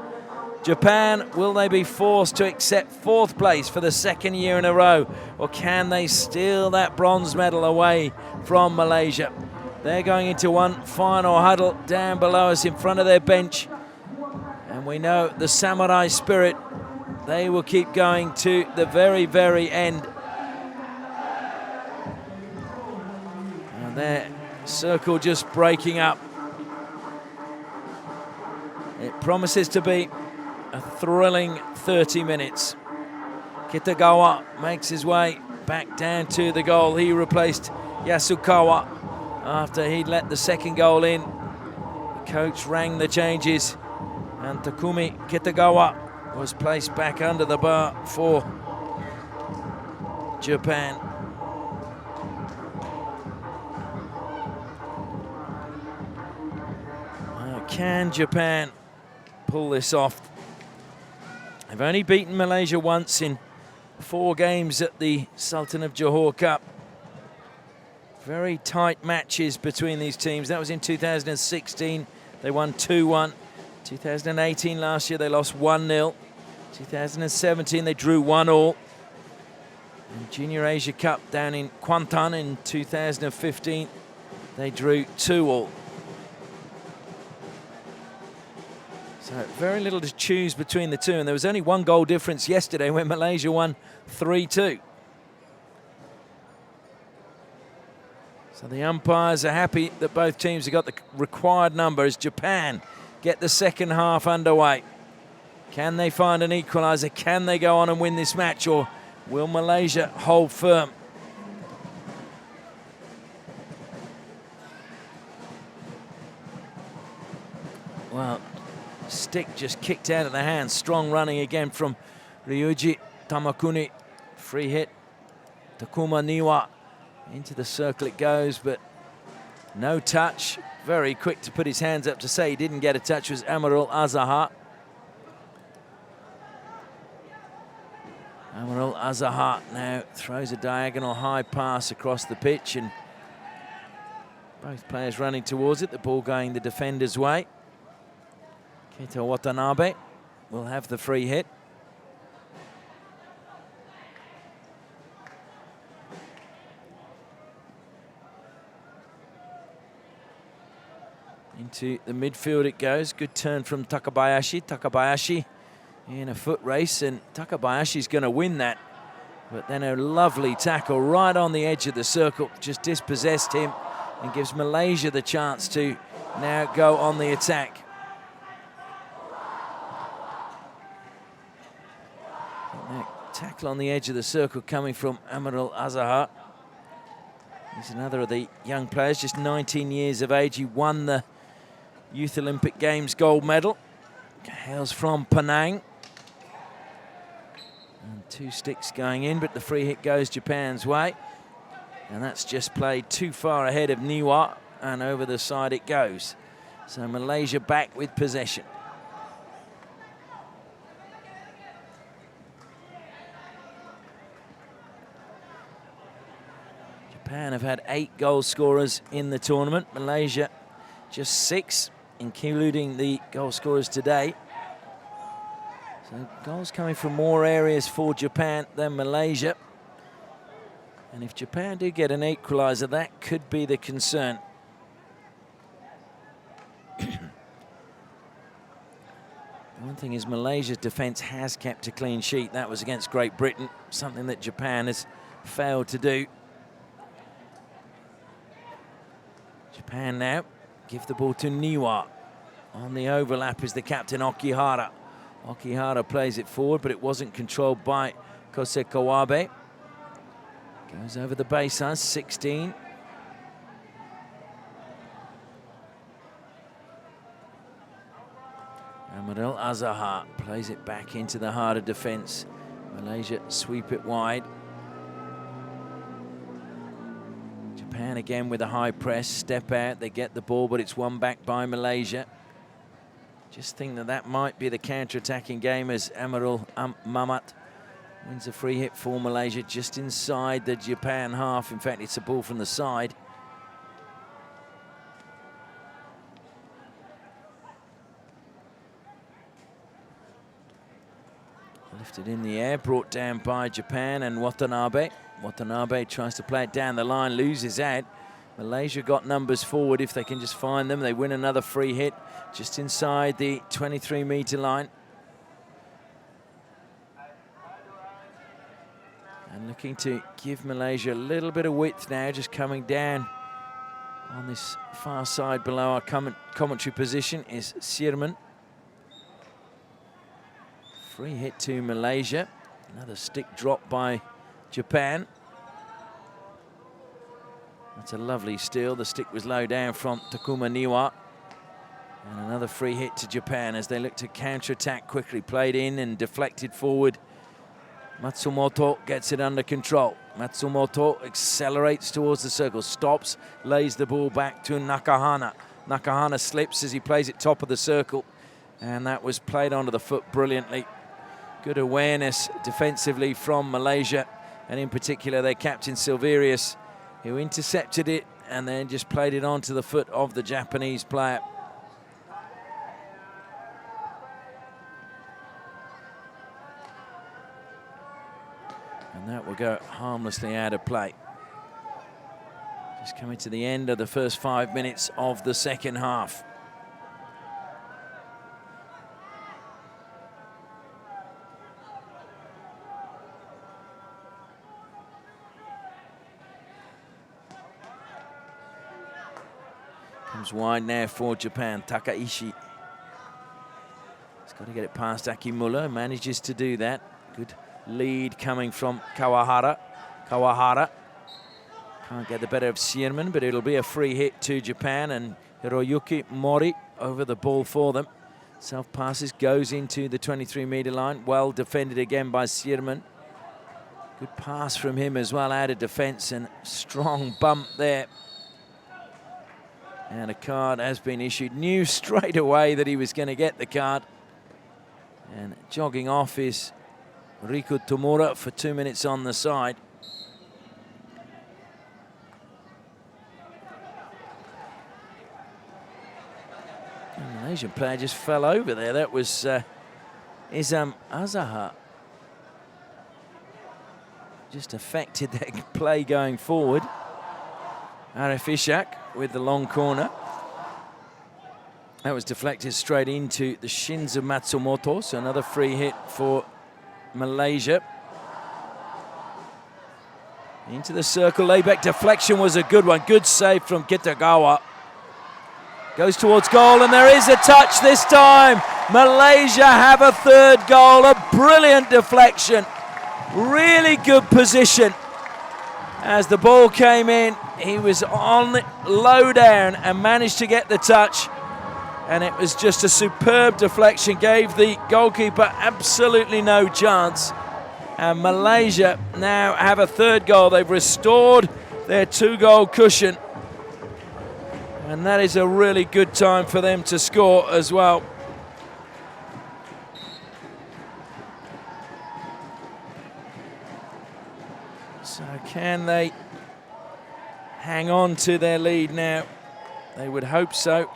Japan, will they be forced to accept fourth place for the second year in a row, or can they steal that bronze medal away from Malaysia? They're going into one final huddle down below us in front of their bench, and we know the samurai spirit, they will keep going to the very, very end. And their circle just breaking up. It promises to be a thrilling 30 minutes. Kitagawa makes his way back down to the goal. He replaced Yasukawa after he'd let the second goal in. The coach rang the changes, and Takumi Kitagawa was placed back under the bar for Japan. Can Japan pull this off? They've only beaten Malaysia once in 4 games at the Sultan of Johor Cup. Very tight matches between these teams. That was in 2016. They won 2-1. 2018 last year, they lost 1-0. 2017, they drew 1-1. And Junior Asia Cup down in Kuantan in 2015, they drew 2-2. So very little to choose between the two, and there was only 1 goal difference yesterday when Malaysia won 3-2. So the umpires are happy that both teams have got the required number as Japan get the second half underway. Can they find an equaliser? Can they go on and win this match, or will Malaysia hold firm? Well, stick just kicked out of the hand. Strong running again from Ryuji Tamakuni. Free hit. Takuma Niwa. Into the circle it goes, but no touch very quick to put his hands up to say he didn't get a touch was Amarul Azahar. Amarul Azahar now throws a diagonal high pass across the pitch, and both players running towards it, the ball going the defender's way. Keita Watanabe will have the free hit. Into the midfield it goes. Good turn from Takabayashi. Takabayashi in a foot race, and Takabayashi's going to win that. But then a lovely tackle right on the edge of the circle, just dispossessed him and gives Malaysia the chance to now go on the attack. That tackle on the edge of the circle coming from Amarul Azahar. He's another of the young players, just 19 years of age. He won the Youth Olympic Games gold medal. Hails from Penang. And 2 sticks going in, but the free hit goes Japan's way. And that's just played too far ahead of Niwa, and over the side it goes. So Malaysia back with possession. Japan have had 8 goal scorers in the tournament. Malaysia just 6, including the goal scorers today. So goals coming from more areas for Japan than Malaysia. And if Japan do get an equaliser, that could be the concern. One thing is Malaysia's defence has kept a clean sheet. That was against Great Britain, something that Japan has failed to do. Japan now give the ball to Niwa. On the overlap is the captain, Okihara. Okihara plays it forward, but it wasn't controlled by Kose Kawabe. Goes over the baseline, 16. Amarul Azahar plays it back into the heart of defence. Malaysia sweep it wide. Japan again with a high press, step out, they get the ball, but it's won back by Malaysia. Just think that that might be the counter-attacking game as Amarul Mamat wins a free hit for Malaysia just inside the Japan half. In fact, it's a ball from the side. Lifted in the air, brought down by Japan and Watanabe. Watanabe tries to play it down the line, loses out. Malaysia got numbers forward if they can just find them. They win another free hit just inside the 23-metre line. And looking to give Malaysia a little bit of width now, just coming down on this far side below our commentary position is Sirman. Free hit to Malaysia. Another stick drop by Japan. That's a lovely steal. The stick was low down from Takuma Niwa. And another free hit to Japan as they look to counter-attack quickly. Played in and deflected forward. Matsumoto gets it under control. Matsumoto accelerates towards the circle, stops, lays the ball back to Nakahana. Nakahana slips as he plays it top of the circle. And that was played onto the foot brilliantly. Good awareness defensively from Malaysia, and in particular their captain Silverius, who intercepted it and then just played it onto the foot of the Japanese player. And that will go harmlessly out of play. Just coming to the end of the first 5 minutes of the second half. Comes wide now for Japan, Takaishi. He's got to get it past Akimura, manages to do that. Good lead coming from Kawahara. Kawahara can't get the better of Sierman, but it'll be a free hit to Japan, and Hiroyuki Mori over the ball for them. Self passes, goes into the 23-metre line. Well defended again by Sierman. Good pass from him as well out of defence, and strong bump there. And a card has been issued. Knew straight away that he was going to get the card. And jogging off is Riku Tomura for 2 minutes on the side. The Malaysian player just fell over there. That was Izam Azahar. Just affected that play going forward. Arif Ishak with the long corner. That was deflected straight into the shins of Matsumoto, so another free hit for Malaysia. Into the circle, layback deflection was a good one. Good save from Kitagawa. Goes towards goal, and there is a touch this time. Malaysia have a third goal, a brilliant deflection. Really good position. As the ball came in, he was on low down and managed to get the touch. And it was just a superb deflection, gave the goalkeeper absolutely no chance. And Malaysia now have a third goal. They've restored their 2-goal cushion. And that is a really good time for them to score as well. So can they hang on to their lead now? They would hope so.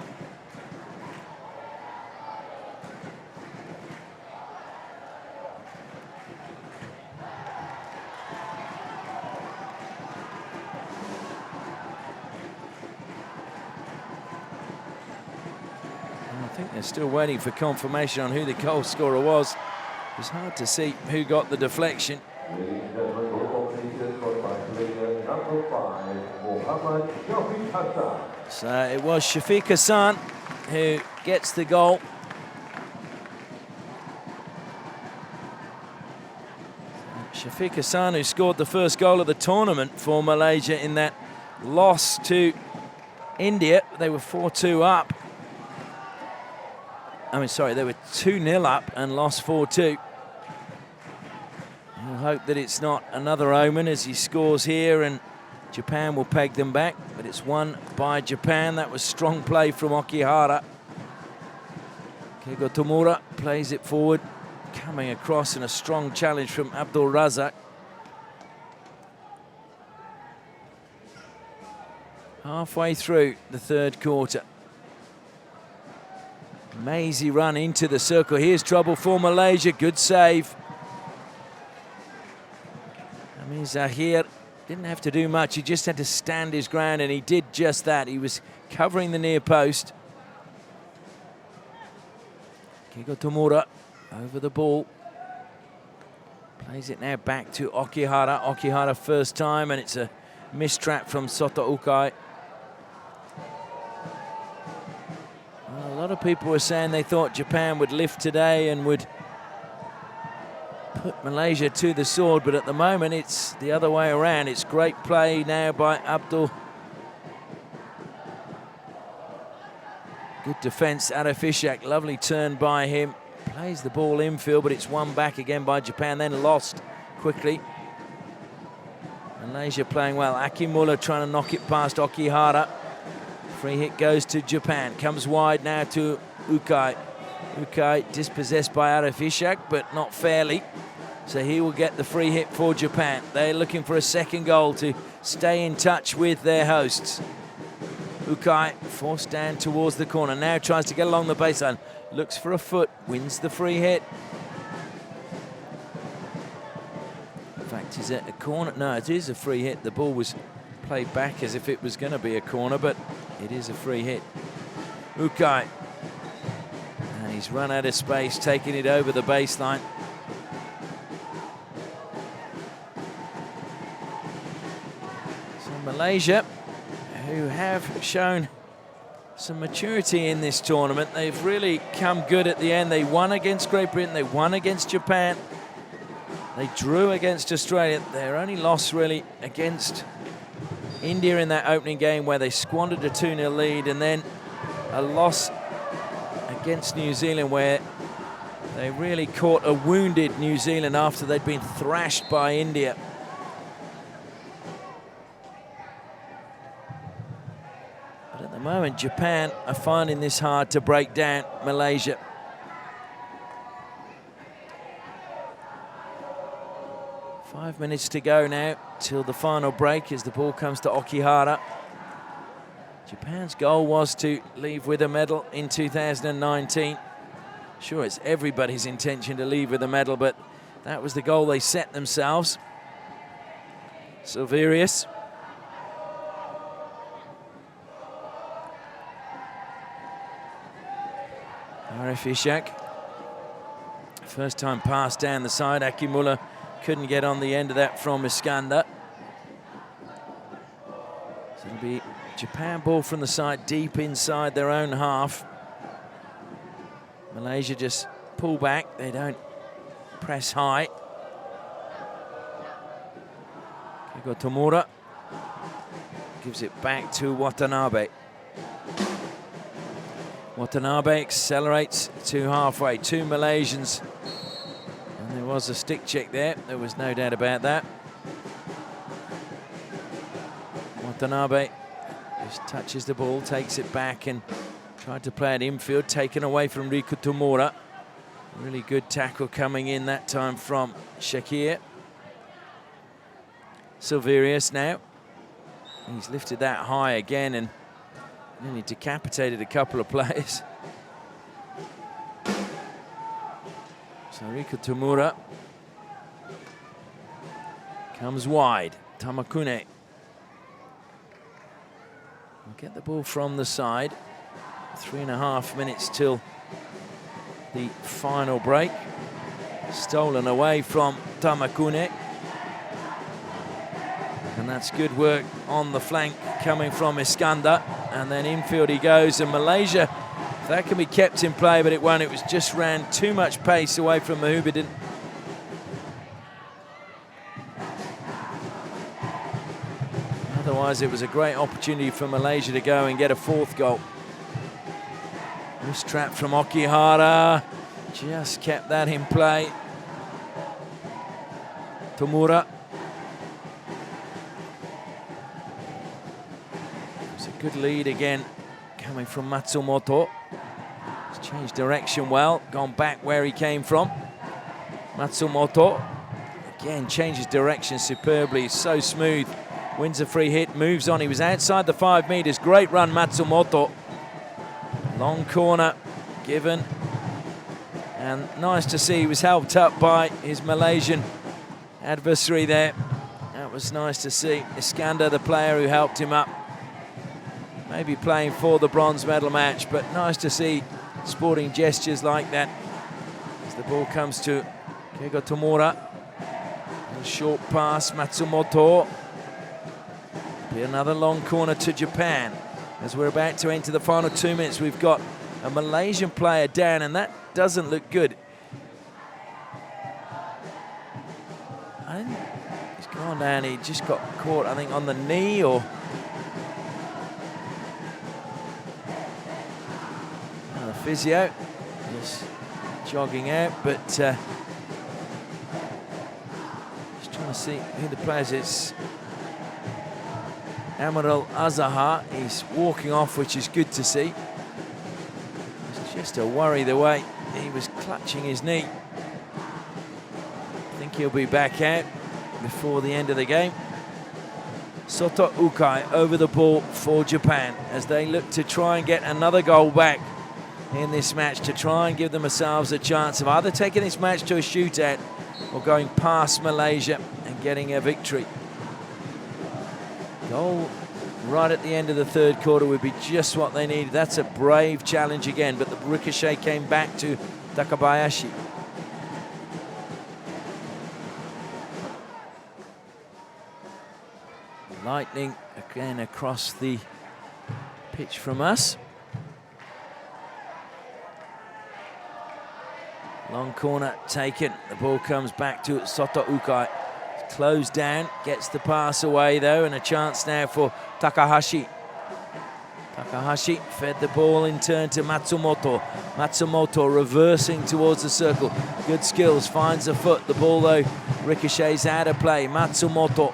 I think they're still waiting for confirmation on who the goal scorer was. It was hard to see who got the deflection. So it was Shafiq Hassan who gets the goal. Shafiq Hassan, who scored the first goal of the tournament for Malaysia in that loss to India. They were 4-2 up. I mean, sorry, they were 2-0 up and lost 4-2. We'll hope that it's not another omen as he scores here and Japan will peg them back, but it's won by Japan. That was strong play from Okihara. Keigo Tomura plays it forward, coming across in a strong challenge from Abdul Razak. Halfway through the third quarter. Mazy run into the circle. Here's trouble for Malaysia. Good save. Amir Zahir didn't have to do much. He just had to stand his ground, and he did just that. He was covering the near post. Keigo Tomura over the ball. Plays it now back to Okihara. Okihara first time, and it's a mistrap from Soto Ukai. Well, a lot of people were saying they thought Japan would lift today and would put Malaysia to the sword, but at the moment it's the other way around. It's great play now by Abdul. Good defense, Arif Ishak, lovely turn by him. Plays the ball infield, but it's won back again by Japan, then lost quickly. Malaysia playing well. Akimura trying to knock it past Okihara. Free hit goes to Japan. Comes wide now to Ukai. Ukai dispossessed by Arif Ishak, but not fairly. So he will get the free hit for Japan. They're looking for a second goal to stay in touch with their hosts. Ukai forced down towards the corner. Now tries to get along the baseline. Looks for a foot, wins the free hit. In fact, is it a corner? No, it is a free hit. The ball was played back as if it was going to be a corner, but it is a free hit. Ukai. And he's run out of space, taking it over the baseline. So Malaysia, who have shown some maturity in this tournament. They've really come good at the end. They won against Great Britain, they won against Japan, they drew against Australia. Their only loss really against India in that opening game where they squandered a 2-0 lead, and then a loss against New Zealand where they really caught a wounded New Zealand after they'd been thrashed by India. But at the moment, Japan are finding this hard to break down Malaysia. Five minutes to go now till the final break as the ball comes to Okihara. Japan's goal was to leave with a medal in 2019. Sure, it's everybody's intention to leave with a medal, but that was the goal they set themselves. Silverius. Arif Ishak. First time pass down the side. Akimura couldn't get on the end of that from Iskander. So it'll be Japan ball from the side, deep inside their own half. Malaysia just pull back. They don't press high. Keigo Tomura gives it back to Watanabe. Watanabe accelerates to halfway. Two Malaysians. And there was a stick check there. There was no doubt about that. Watanabe just touches the ball, takes it back and tried to play it infield, taken away from Riku Tomura. Really good tackle coming in that time from Shakir. Silverius now. He's lifted that high again and nearly decapitated a couple of players. So Riku Tomura comes wide. Tamakune will get the ball from the side. 3.5 minutes till the final break. Stolen away from Tamakune. And that's good work on the flank coming from Iskander. And then infield he goes, and Malaysia, that can be kept in play, but it won't. It was just ran too much pace away from Mahubidin. Otherwise, it was a great opportunity for Malaysia to go and get a fourth goal. This trap from Okihara, just kept that in play. Tomura. It's a good lead again, coming from Matsumoto. He's changed direction well, gone back where he came from. Matsumoto, again, changes direction superbly, he's so smooth. Wins a free hit, moves on. He was outside the 5 meters. Great run, Matsumoto. Long corner given. And nice to see he was helped up by his Malaysian adversary there. That was nice to see. Iskander, the player who helped him up. Maybe playing for the bronze medal match, but nice to see sporting gestures like that. As the ball comes to Keigo Tomura. A short pass, Matsumoto. Be another long corner to Japan. As we're about to enter the final 2 minutes, we've got a Malaysian player down, and that doesn't look good. He's gone down, he just got caught, I think, on the knee or... the physio is jogging out, but just trying to see who the players is. Amarul Azahar, he's walking off, which is good to see. It's just a worry the way he was clutching his knee. I think he'll be back out before the end of the game. Soto Ukai over the ball for Japan as they look to try and get another goal back in this match to try and give themselves a chance of either taking this match to a shootout or going past Malaysia and getting a victory. Goal right at the end of the third quarter would be just what they needed. That's a brave challenge again, but the ricochet came back to Takabayashi. Lightning again across the pitch from us. Long corner taken. The ball comes back to Soto Ukai. Closed down, gets the pass away though, and a chance now for Takahashi. Takahashi fed the ball in turn to Matsumoto. Matsumoto reversing towards the circle. Good skills, finds a foot. The ball though ricochets out of play. Matsumoto.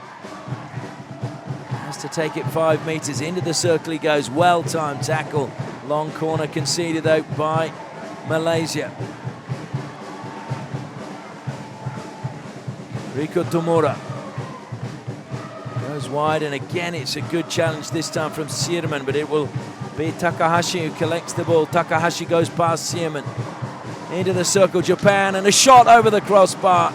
Has to take it 5 meters. Into the circle he goes. Well-timed tackle. Long corner conceded though by Malaysia. Riko Tomura goes wide, and again it's a good challenge this time from Sierman, but it will be Takahashi who collects the ball. Takahashi goes past Sierman. Into the circle, Japan, and a shot over the crossbar.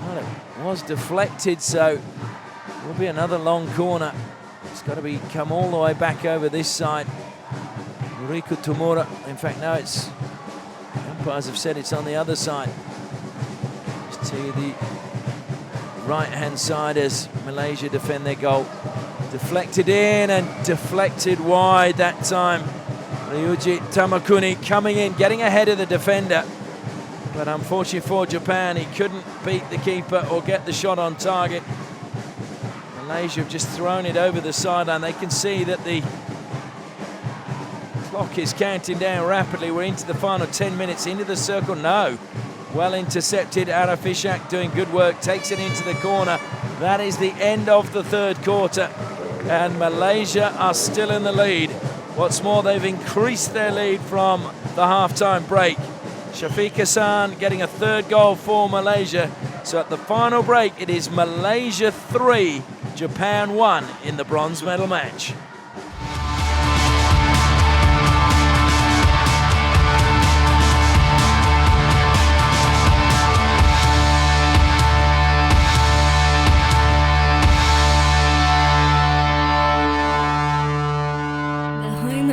Well, it was deflected, so it will be another long corner. It's got to come all the way back over this side. Riko Tomura, in fact, now it's, the umpires have said it's on the other side. Just to the right-hand side as Malaysia defend their goal. Deflected in and deflected wide that time. Ryuji Tamakuni coming in, getting ahead of the defender. But unfortunately for Japan, he couldn't beat the keeper or get the shot on target. Malaysia have just thrown it over the sideline. They can see that the clock is counting down rapidly. We're into the final 10 minutes. Into the circle, no. Well intercepted. Arafishak doing good work, takes it into the corner. That is the end of the third quarter. And Malaysia are still in the lead. What's more, they've increased their lead from the half-time break. Shafiq Hassan getting a third goal for Malaysia. So at the final break, it is Malaysia 3, Japan 1 in the bronze medal match.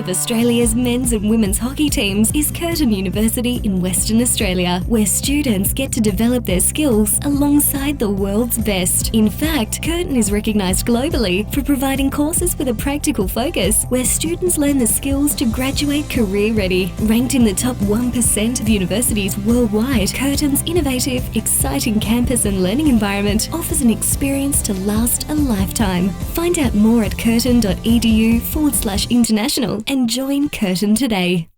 Australia's men's and women's hockey teams is Curtin University in Western Australia, where students get to develop their skills alongside the world's best. In fact, Curtin is recognised globally for providing courses with a practical focus, where students learn the skills to graduate career ready. Ranked in the top 1% of universities worldwide, Curtin's innovative, exciting campus and learning environment offers an experience to last a lifetime. Find out more at curtin.edu/international and join Curtin today.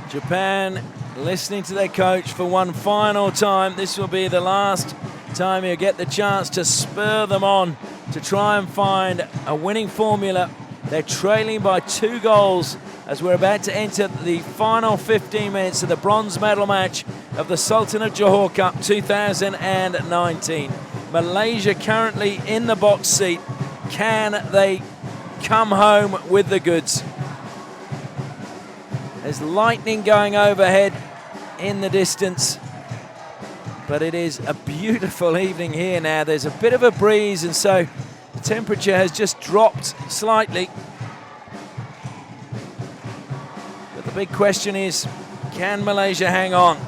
Japan listening to their coach for one final time. This will be the last time he'll get the chance to spur them on to try and find a winning formula. They're trailing by 2 goals as we're about to enter the final 15 minutes of the bronze medal match of the Sultan of Johor Cup 2019. Malaysia currently in the box seat. Can they come home with the goods? There's lightning going overhead in the distance, but it is a beautiful evening here now. There's a bit of a breeze, and so the temperature has just dropped slightly. But the big question is, can Malaysia hang on?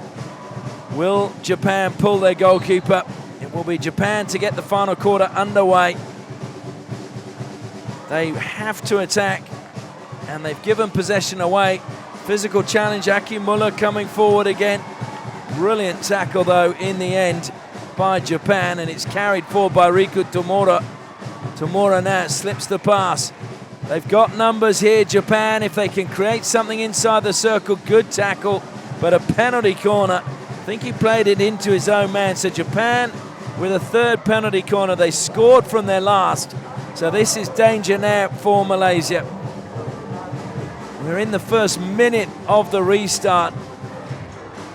Will Japan pull their goalkeeper? It will be Japan to get the final quarter underway. They have to attack, and they've given possession away. Physical challenge, Aki Muller coming forward again. Brilliant tackle, though, in the end by Japan, and it's carried forward by Riko Tomura. Tomura now slips the pass. They've got numbers here, Japan, if they can create something inside the circle. Good tackle, but a penalty corner. I think he played it into his own man. So Japan with a third penalty corner. They scored from their last. So this is danger now for Malaysia. We're in the first minute of the restart.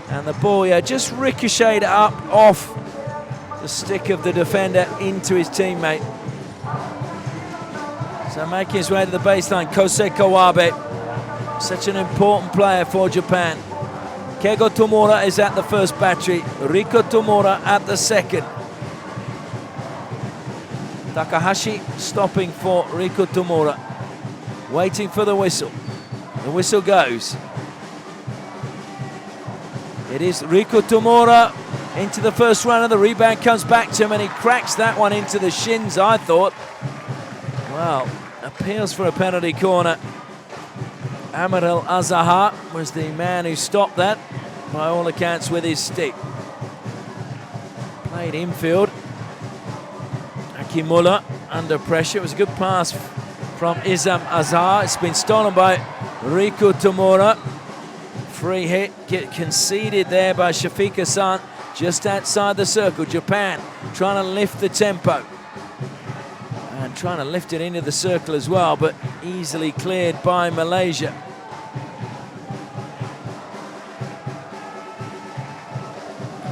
And the ball just ricocheted up off the stick of the defender into his teammate. So making his way to the baseline, Kosei Kawabe. Such an important player for Japan. Keigo Tomura is at the first battery. Riko Tomura at the second. Takahashi stopping for Riko Tomura. Waiting for the whistle. The whistle goes. It is Riko Tomura into the first runner. The rebound comes back to him and he cracks that one into the shins, I thought. Well, appeals for a penalty corner. Ahmed Al-Azahar was the man who stopped that, by all accounts, with his stick. Played infield. Aki Muller under pressure. It was a good pass from Izam Azhar. It's been stolen by Riku Tamura. Free hit conceded there by Shafiq Hassan just outside the circle. Japan trying to lift the tempo and trying to lift it into the circle as well, but easily cleared by Malaysia.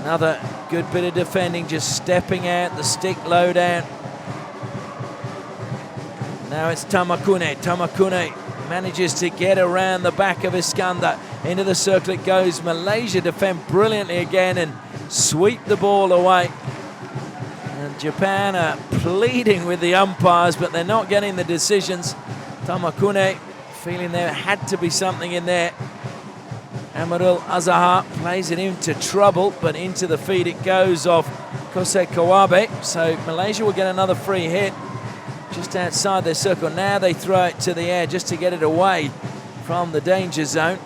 Another good bit of defending, just stepping out, the stick low down. Now it's Tamakune. Tamakune manages to get around the back of Iskander. Into the circle it goes. Malaysia defend brilliantly again and sweep the ball away. And Japan are pleading with the umpires, but they're not getting the decisions. Tamakune feeling there had to be something in there. Amarul Azhar plays it into trouble, but into the feet it goes of Kosei Kawabe. So Malaysia will get another free hit just outside their circle. Now they throw it to the air just to get it away from the danger zone.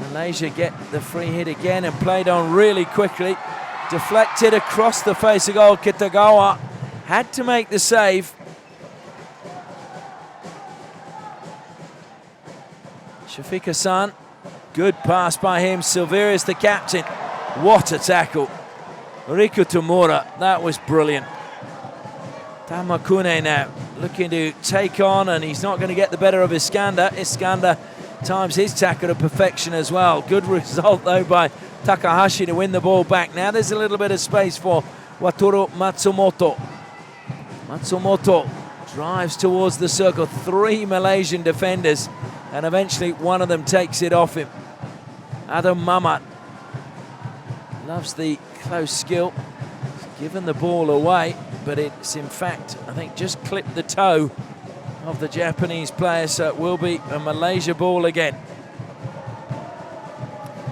Malaysia get the free hit again and played on really quickly. Deflected across the face of goal. Kitagawa had to make the save. Shafiq Hassan, good pass by him. Silverius, the captain. What a tackle. Riku Tamura, that was brilliant. Tamakune now looking to take on, and he's not going to get the better of Iskander. Iskander times his tackle to perfection as well. Good result though by Takahashi to win the ball back. Now there's a little bit of space for Wataru Matsumoto. Matsumoto drives towards the circle. 3 Malaysian defenders, and eventually one of them takes it off him. Adam Mamat loves the close skill. He's given the ball away, but it's in fact, I think, just clipped the toe of the Japanese player, so it will be a Malaysia ball again.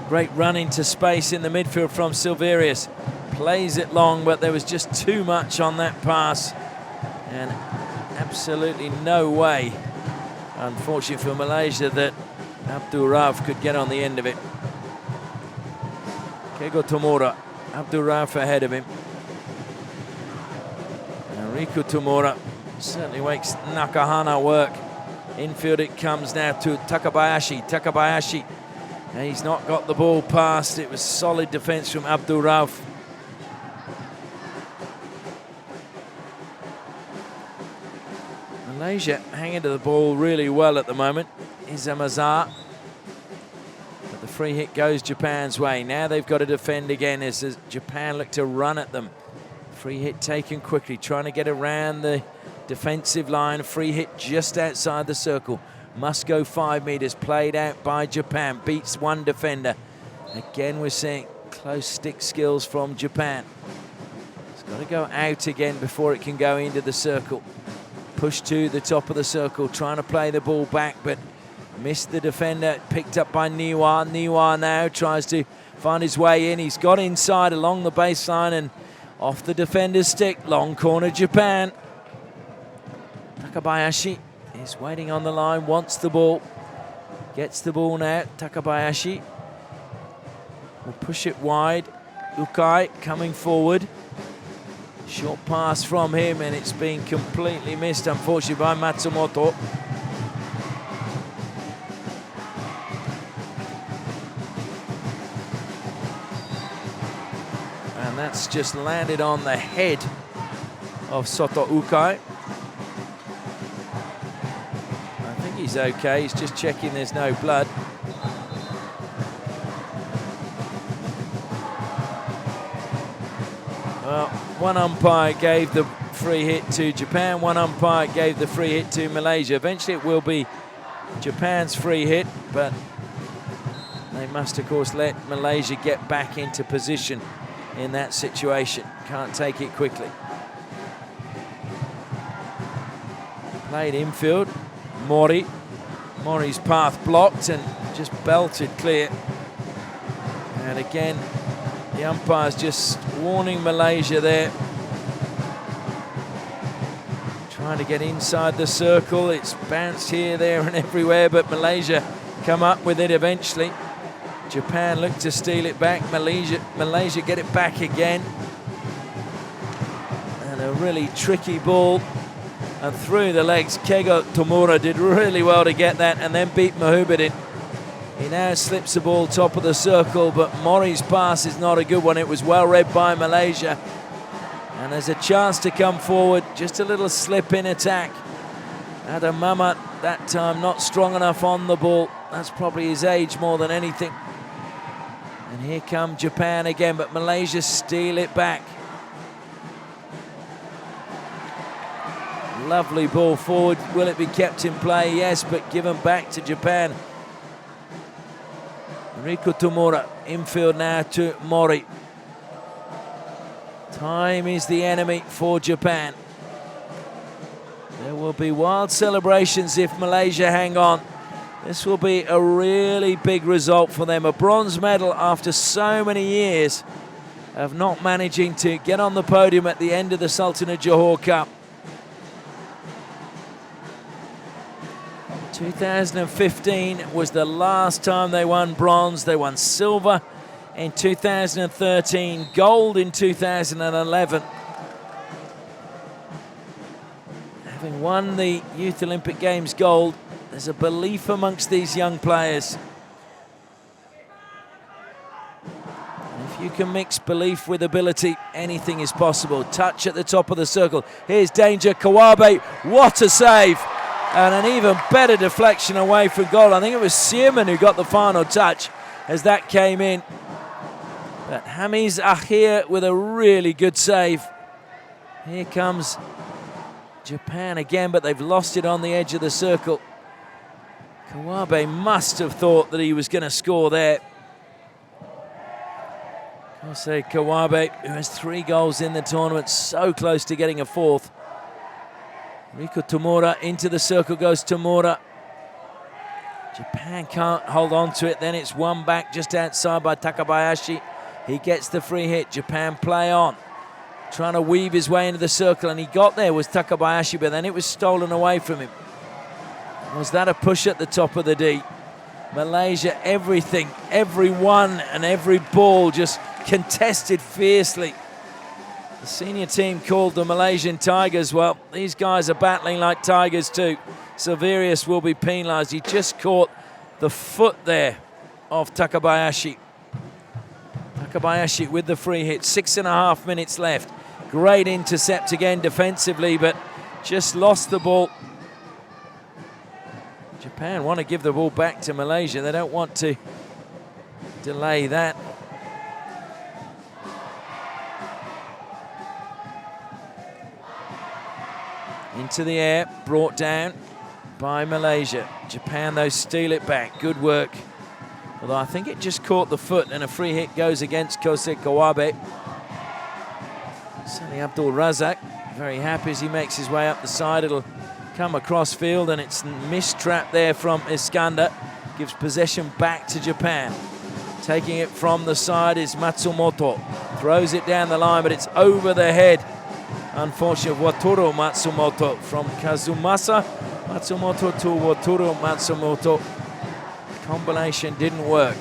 Great run into space in the midfield from Silverius. Plays it long, but there was just too much on that pass, and absolutely no way, unfortunately for Malaysia, that Abdul Rauf could get on the end of it. Kego Tamura, Abdul Rauf ahead of him. And Riku Tamura certainly makes Nakahana work. Infield it comes now to Takabayashi. Takabayashi, and he's not got the ball past. It was solid defence from Abdul Rauf. Malaysia hanging to the ball really well at the moment. Izam Azhar. But the free hit goes Japan's way. Now they've got to defend again as Japan look to run at them. Free hit taken quickly, trying to get around the defensive line. Free hit just outside the circle. Must go 5 meters. Played out by Japan. Beats one defender. Again, we're seeing close stick skills from Japan. It's got to go out again before it can go into the circle. Push to the top of the circle, trying to play the ball back, but missed the defender. Picked up by Niwa. Niwa now tries to find his way in. He's got inside along the baseline and off the defender's stick. Long corner, Japan. Takabayashi is waiting on the line, wants the ball. Gets the ball now. Takabayashi will push it wide. Ukai coming forward. Short pass from him, and it's been completely missed, unfortunately, by Matsumoto. And that's just landed on the head of Soto Ukai. I think he's okay. He's just checking there's no blood. Well, one umpire gave the free hit to Japan, one umpire gave the free hit to Malaysia. Eventually it will be Japan's free hit, but they must, of course, let Malaysia get back into position in that situation. Can't take it quickly. Played infield. Mori. Mori's path blocked and just belted clear. And again, the umpire's just warning Malaysia there. Trying to get inside the circle. It's bounced here, there and everywhere, but Malaysia come up with it eventually. Japan look to steal it back. Malaysia get it back again. And a really tricky ball and through the legs. Kego Tomura did really well to get that and then beat Mahubudin. He now slips the ball top of the circle, but Mori's pass is not a good one. It was well read by Malaysia. And there's a chance to come forward, just a little slip in attack. Adam Mamat that time not strong enough on the ball. That's probably his age more than anything. And here come Japan again, but Malaysia steal it back. Lovely ball forward. Will it be kept in play? Yes, but given back to Japan. Riku Tomura, infield now to Mori. Time is the enemy for Japan. There will be wild celebrations if Malaysia hang on. This will be a really big result for them. A bronze medal after so many years of not managing to get on the podium at the end of the Sultan of Johor Cup. 2015 was the last time they won bronze. They won silver in 2013, gold in 2011. Having won the Youth Olympic Games gold, there's a belief amongst these young players. And if you can mix belief with ability, anything is possible. Touch at the top of the circle. Here's danger, Kawabe, what a save! And an even better deflection away from goal. I think it was Searman who got the final touch as that came in. But Hamiz Ahir with a really good save. Here comes Japan again, but they've lost it on the edge of the circle. Kawabe must have thought that he was going to score there. Kosei Kawabe, who has 3 goals in the tournament, so close to getting a 4th. Riku Tomura into the circle goes Tomura. Japan can't hold on to it. Then it's one back just outside by Takabayashi. He gets the free hit. Japan play on. Trying to weave his way into the circle, and he got there was Takabayashi, but then it was stolen away from him. Was that a push at the top of the D? Malaysia, everything, every one and every ball just contested fiercely. The senior team called the Malaysian Tigers. Well, these guys are battling like tigers too. Severius will be penalised. He just caught the foot there of Takabayashi. Takabayashi with the free hit. 6.5 minutes left. Great intercept again defensively, but just lost the ball. Japan want to give the ball back to Malaysia. They don't want to delay that. Into the air, brought down by Malaysia. Japan, though, steal it back. Good work. Although I think it just caught the foot, and a free hit goes against Kosei Kawabe. Sally Abdul Razak, very happy as he makes his way up the side. It'll come across field, and it's missed trap there from Iskander. Gives possession back to Japan. Taking it from the side is Matsumoto. Throws it down the line, but it's over the head. Unfortunate Wataru Matsumoto from Kazumasa Matsumoto to Wataru Matsumoto. Combination didn't work.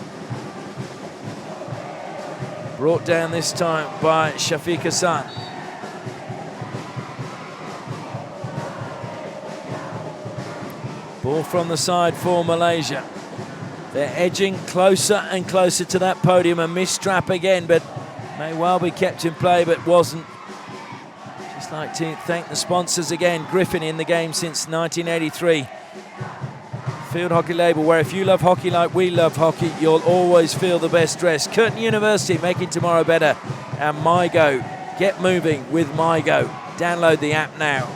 Brought down this time by Shafiq Hassan. Ball from the side for Malaysia. They're edging closer and closer to that podium. A missed trap again, but may well be kept in play, but wasn't. Just like to thank the sponsors again. Griffin in the game since 1983. Field Hockey Label, where if you love hockey like we love hockey, you'll always feel the best dress. Curtin University, making tomorrow better. And MyGo, get moving with MyGo. Download the app now.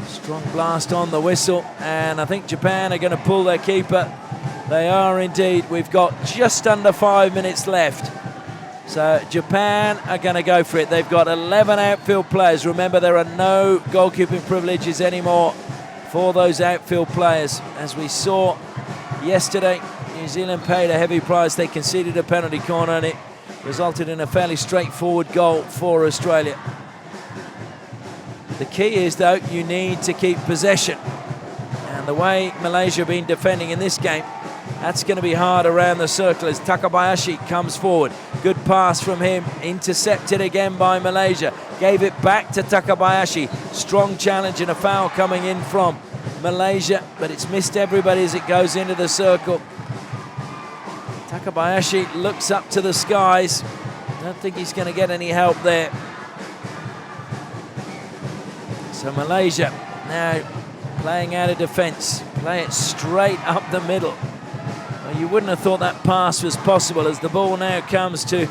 Strong blast on the whistle, and I think Japan are going to pull their keeper. They are indeed. We've got just under 5 minutes left. So Japan are going to go for it. They've got 11 outfield players. Remember, there are no goalkeeping privileges anymore for those outfield players. As we saw yesterday, New Zealand paid a heavy price. They conceded a penalty corner, and it resulted in a fairly straightforward goal for Australia. The key is, though, you need to keep possession. And the way Malaysia have been defending in this game That's going to be hard around the circle as Takabayashi comes forward. Good pass from him, intercepted again by Malaysia. Gave it back to Takabayashi. Strong challenge and a foul coming in from Malaysia, but it's missed everybody as it goes into the circle. Takabayashi looks up to the skies. Don't think he's going to get any help there. So Malaysia now playing out of defence. Play it straight up the middle. Well, you wouldn't have thought that pass was possible as the ball now comes to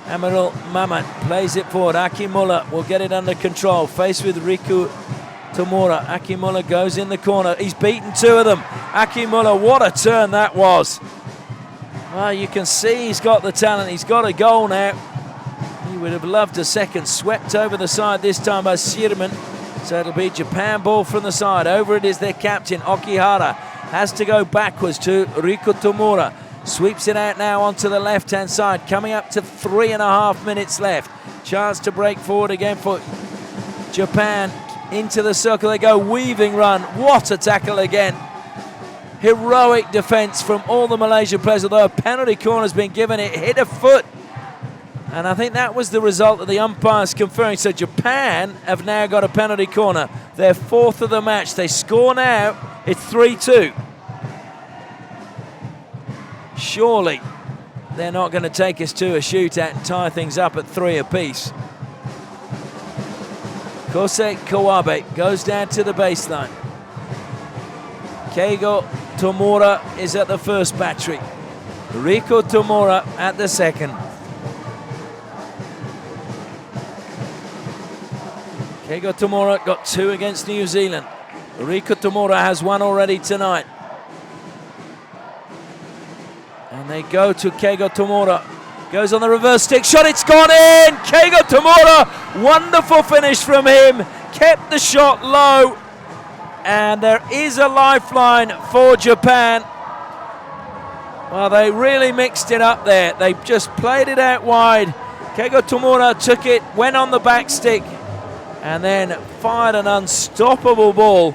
Amirul Mamat. Plays it forward. Akimullah will get it under control. Faced with Riku Tomura. Akimullah goes in the corner. He's beaten two of them. Akimullah, what a turn that was. Well, you can see he's got the talent. He's got a goal now. He would have loved a second. Swept over the side this time by Sirman. So it'll be Japan ball from the side. Over it is their captain, Okihara. Has to go backwards to Riku Tomura. Sweeps it out now onto the left-hand side. Coming up to 3.5 minutes left. Chance to break forward again for Japan. Into the circle they go. Weaving run. What a tackle again. Heroic defence from all the Malaysian players. Although a penalty corner has been given, it hit a foot. And I think that was the result that the umpire's conferring. So Japan have now got a penalty corner. Their fourth of the match. They score now. It's 3-2. Surely they're not going to take us to a shootout and tie things up at 3 apiece. Kosei Kawabe goes down to the baseline. Keigo Tomura is at the first battery. Riku Tomura at the second. Keigo Tomura got 2 against New Zealand. Riku Tomura has 1 already tonight. And they go to Keigo Tomura. Goes on the reverse stick shot, it's gone in! Keigo Tomura, wonderful finish from him. Kept the shot low. And there is a lifeline for Japan. Well, they really mixed it up there. They just played it out wide. Keigo Tomura took it, went on the back stick, and then fired an unstoppable ball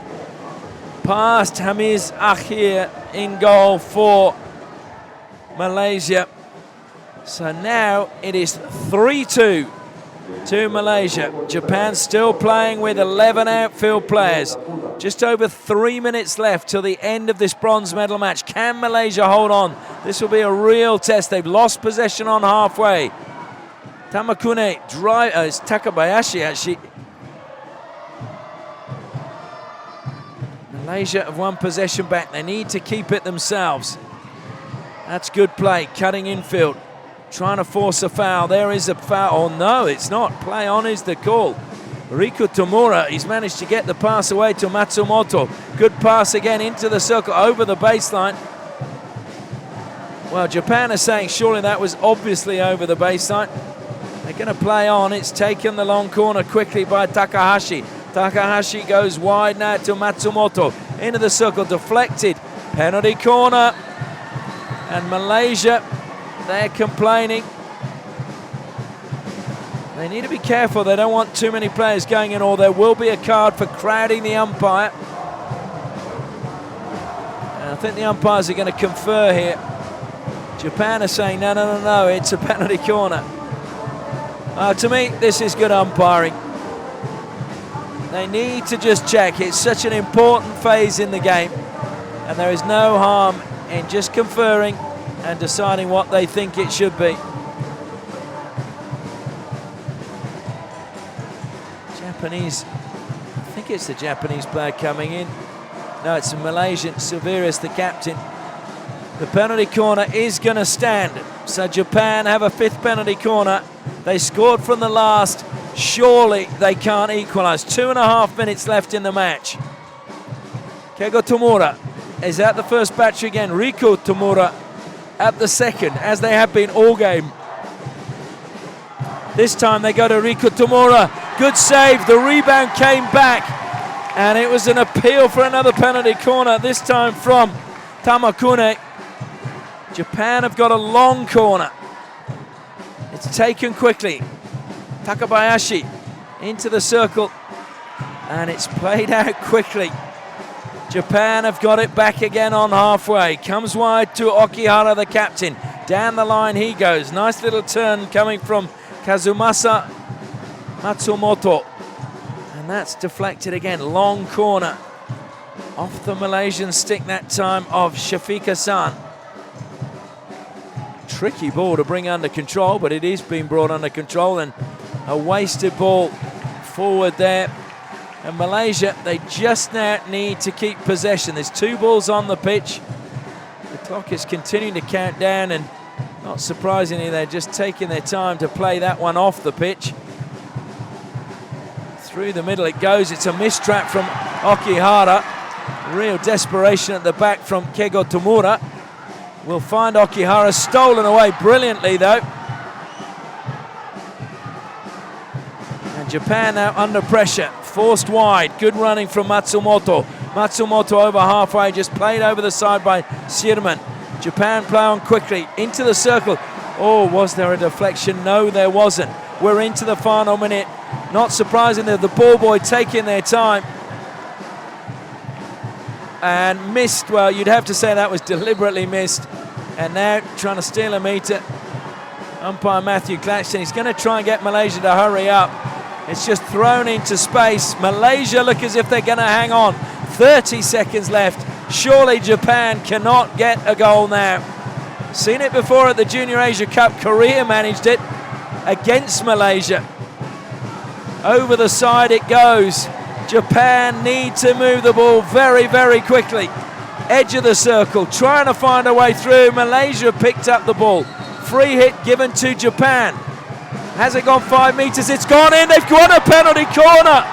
past Hamiz Akhir in goal for Malaysia. So now it is 3-2 to Malaysia. Japan still playing with 11 outfield players. Just over 3 minutes left till the end of this bronze medal match. Can Malaysia hold on? This will be a real test. They've lost possession on halfway. Tamakune drive. It's Takabayashi actually. Malaysia have won possession back. They need to keep it themselves. That's good play. Cutting infield. Trying to force a foul. There is a foul. Oh, no, it's not. Play on is the call. Riku Tomura, he's managed to get the pass away to Matsumoto. Good pass again into the circle, over the baseline. Well, Japan are saying surely that was obviously over the baseline. They're going to play on. It's taken the long corner quickly by Takahashi. Takahashi goes wide now to Matsumoto. Into the circle, deflected. Penalty corner. And Malaysia, they're complaining. They need to be careful. They don't want too many players going in, or there will be a card for crowding the umpire. And I think the umpires are going to confer here. Japan are saying, no, it's a penalty corner. To me, this is good umpiring. They need to just check. It's such an important phase in the game, and there is no harm in just conferring and deciding what they think it should be. Japanese, I think it's the Japanese player coming in. No, it's a Malaysian, Severus, the captain. The penalty corner is going to stand. So Japan have a 5th penalty corner. They scored from the last. Surely they can't equalise. 2.5 minutes left in the match. Keigo Tomura is at the first battery again. Riku Tomura at the second, as they have been all game. This time they go to Riku Tomura. Good save. The rebound came back. And it was an appeal for another penalty corner, this time from Tamakune. Japan have got a long corner. It's taken quickly. Takabayashi into the circle. And it's played out quickly. Japan have got it back again on halfway. Comes wide to Okihara, the captain. Down the line he goes. Nice little turn coming from Kazumasa Matsumoto. And that's deflected again. Long corner. Off the Malaysian stick that time of Shafiq-Hassan. Tricky ball to bring under control, but it is being brought under control, and a wasted ball forward there. And Malaysia, they just now need to keep possession. There's 2 balls on the pitch. The clock is continuing to count down, and not surprisingly, they're just taking their time to play that one off the pitch. Through the middle it goes. It's a mistrap from Okihara. Real desperation at the back from Kego Tomura. Will find Okihara, stolen away brilliantly though. And Japan now under pressure, forced wide. Good running from Matsumoto. Matsumoto over halfway, just played over the side by Sirman. Japan play on quickly into the circle. Oh, was there a deflection? No, there wasn't. We're into the final minute. Not surprising that the ball boy taking their time. And missed, well, you'd have to say that was deliberately missed. And now trying to steal a metre. Umpire Matthew Claxton, he's going to try and get Malaysia to hurry up. It's just thrown into space. Malaysia look as if they're going to hang on. 30 seconds left. Surely Japan cannot get a goal now. Seen it before at the Junior Asia Cup. Korea managed it against Malaysia. Over the side it goes. Japan need to move the ball very, very quickly. Edge of the circle, trying to find a way through. Malaysia picked up the ball. Free hit given to Japan. Has it gone 5 metres? It's gone in. They've won a penalty corner.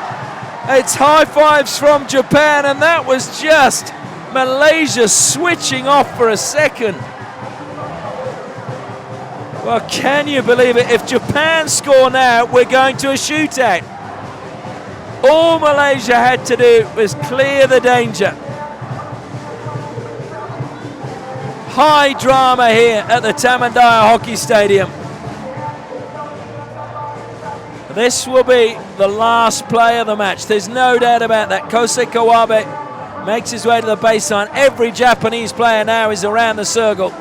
It's high fives from Japan, and that was just Malaysia switching off for a second. Well, can you believe it? If Japan score now, we're going to a shootout. All Malaysia had to do was clear the danger. High drama here at the Tamandaya Hockey Stadium. This will be the last play of the match. There's no doubt about that. Kosei Kawabe makes his way to the baseline. Every Japanese player now is around the circle.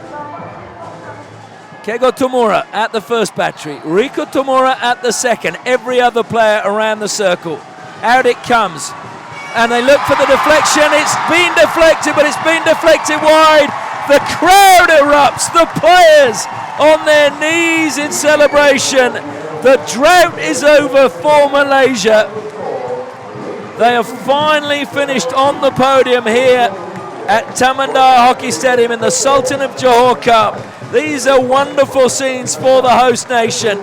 Kego Tomura at the first battery. Riko Tomura at the second. Every other player around the circle. Out it comes. And they look for the deflection. It's been deflected, but it's been deflected wide. The crowd erupts. The players on their knees in celebration. The drought is over for Malaysia. They have finally finished on the podium here at Tamandaya Hockey Stadium in the Sultan of Johor Cup. These are wonderful scenes for the host nation.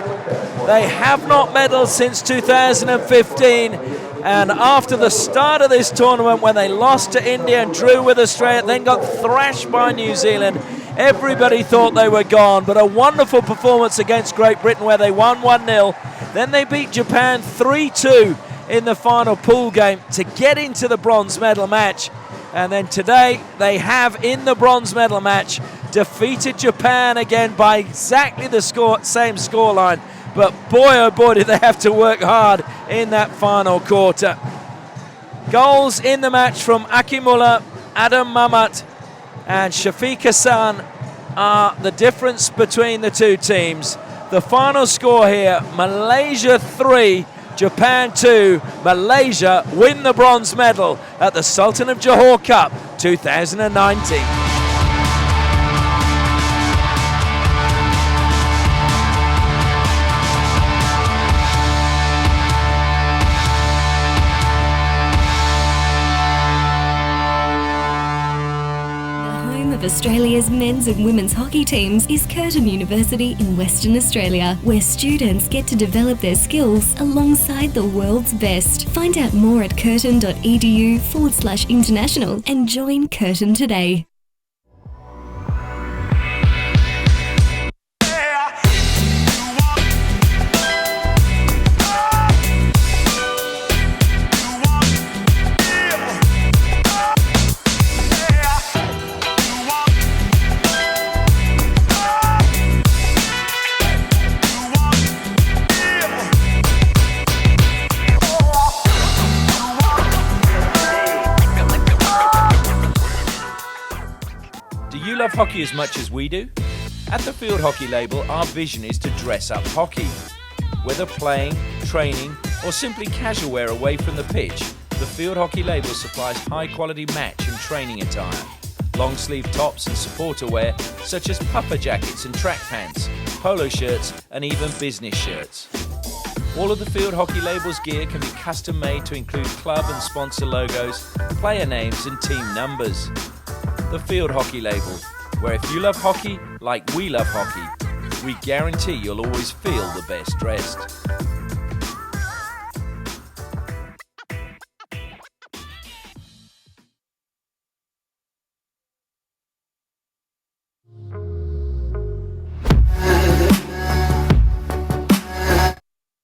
They have not medalled since 2015, and after the start of this tournament when they lost to India and drew with Australia, then got thrashed by New Zealand, everybody thought they were gone. But a wonderful performance against Great Britain where they won 1-0. Then they beat Japan 3-2 in the final pool game to get into the bronze medal match. And then today they have, in the bronze medal match, defeated Japan again by exactly the same scoreline. But boy, oh boy, did they have to work hard in that final quarter. Goals in the match from Akimula, Adam Mamat and Shafiq-Hassan are the difference between the two teams. The final score here, Malaysia 3, Japan 2. Malaysia win the bronze medal at the Sultan of Johor Cup 2019. Of Australia's men's and women's hockey teams is Curtin University in Western Australia, where students get to develop their skills alongside the world's best. Find out more at curtin.edu/international and join Curtin today. love hockey as much as we do? At the Field Hockey label, our vision is to dress up hockey. Whether playing, training, or simply casual wear away from the pitch, the Field Hockey label supplies high-quality match and training attire, long-sleeve tops and supporter wear such as puffer jackets and track pants, polo shirts, and even business shirts. All of the Field Hockey label's gear can be custom-made to include club and sponsor logos, player names, and team numbers. The Field Hockey label, where if you love hockey like we love hockey, we guarantee you'll always feel the best dressed.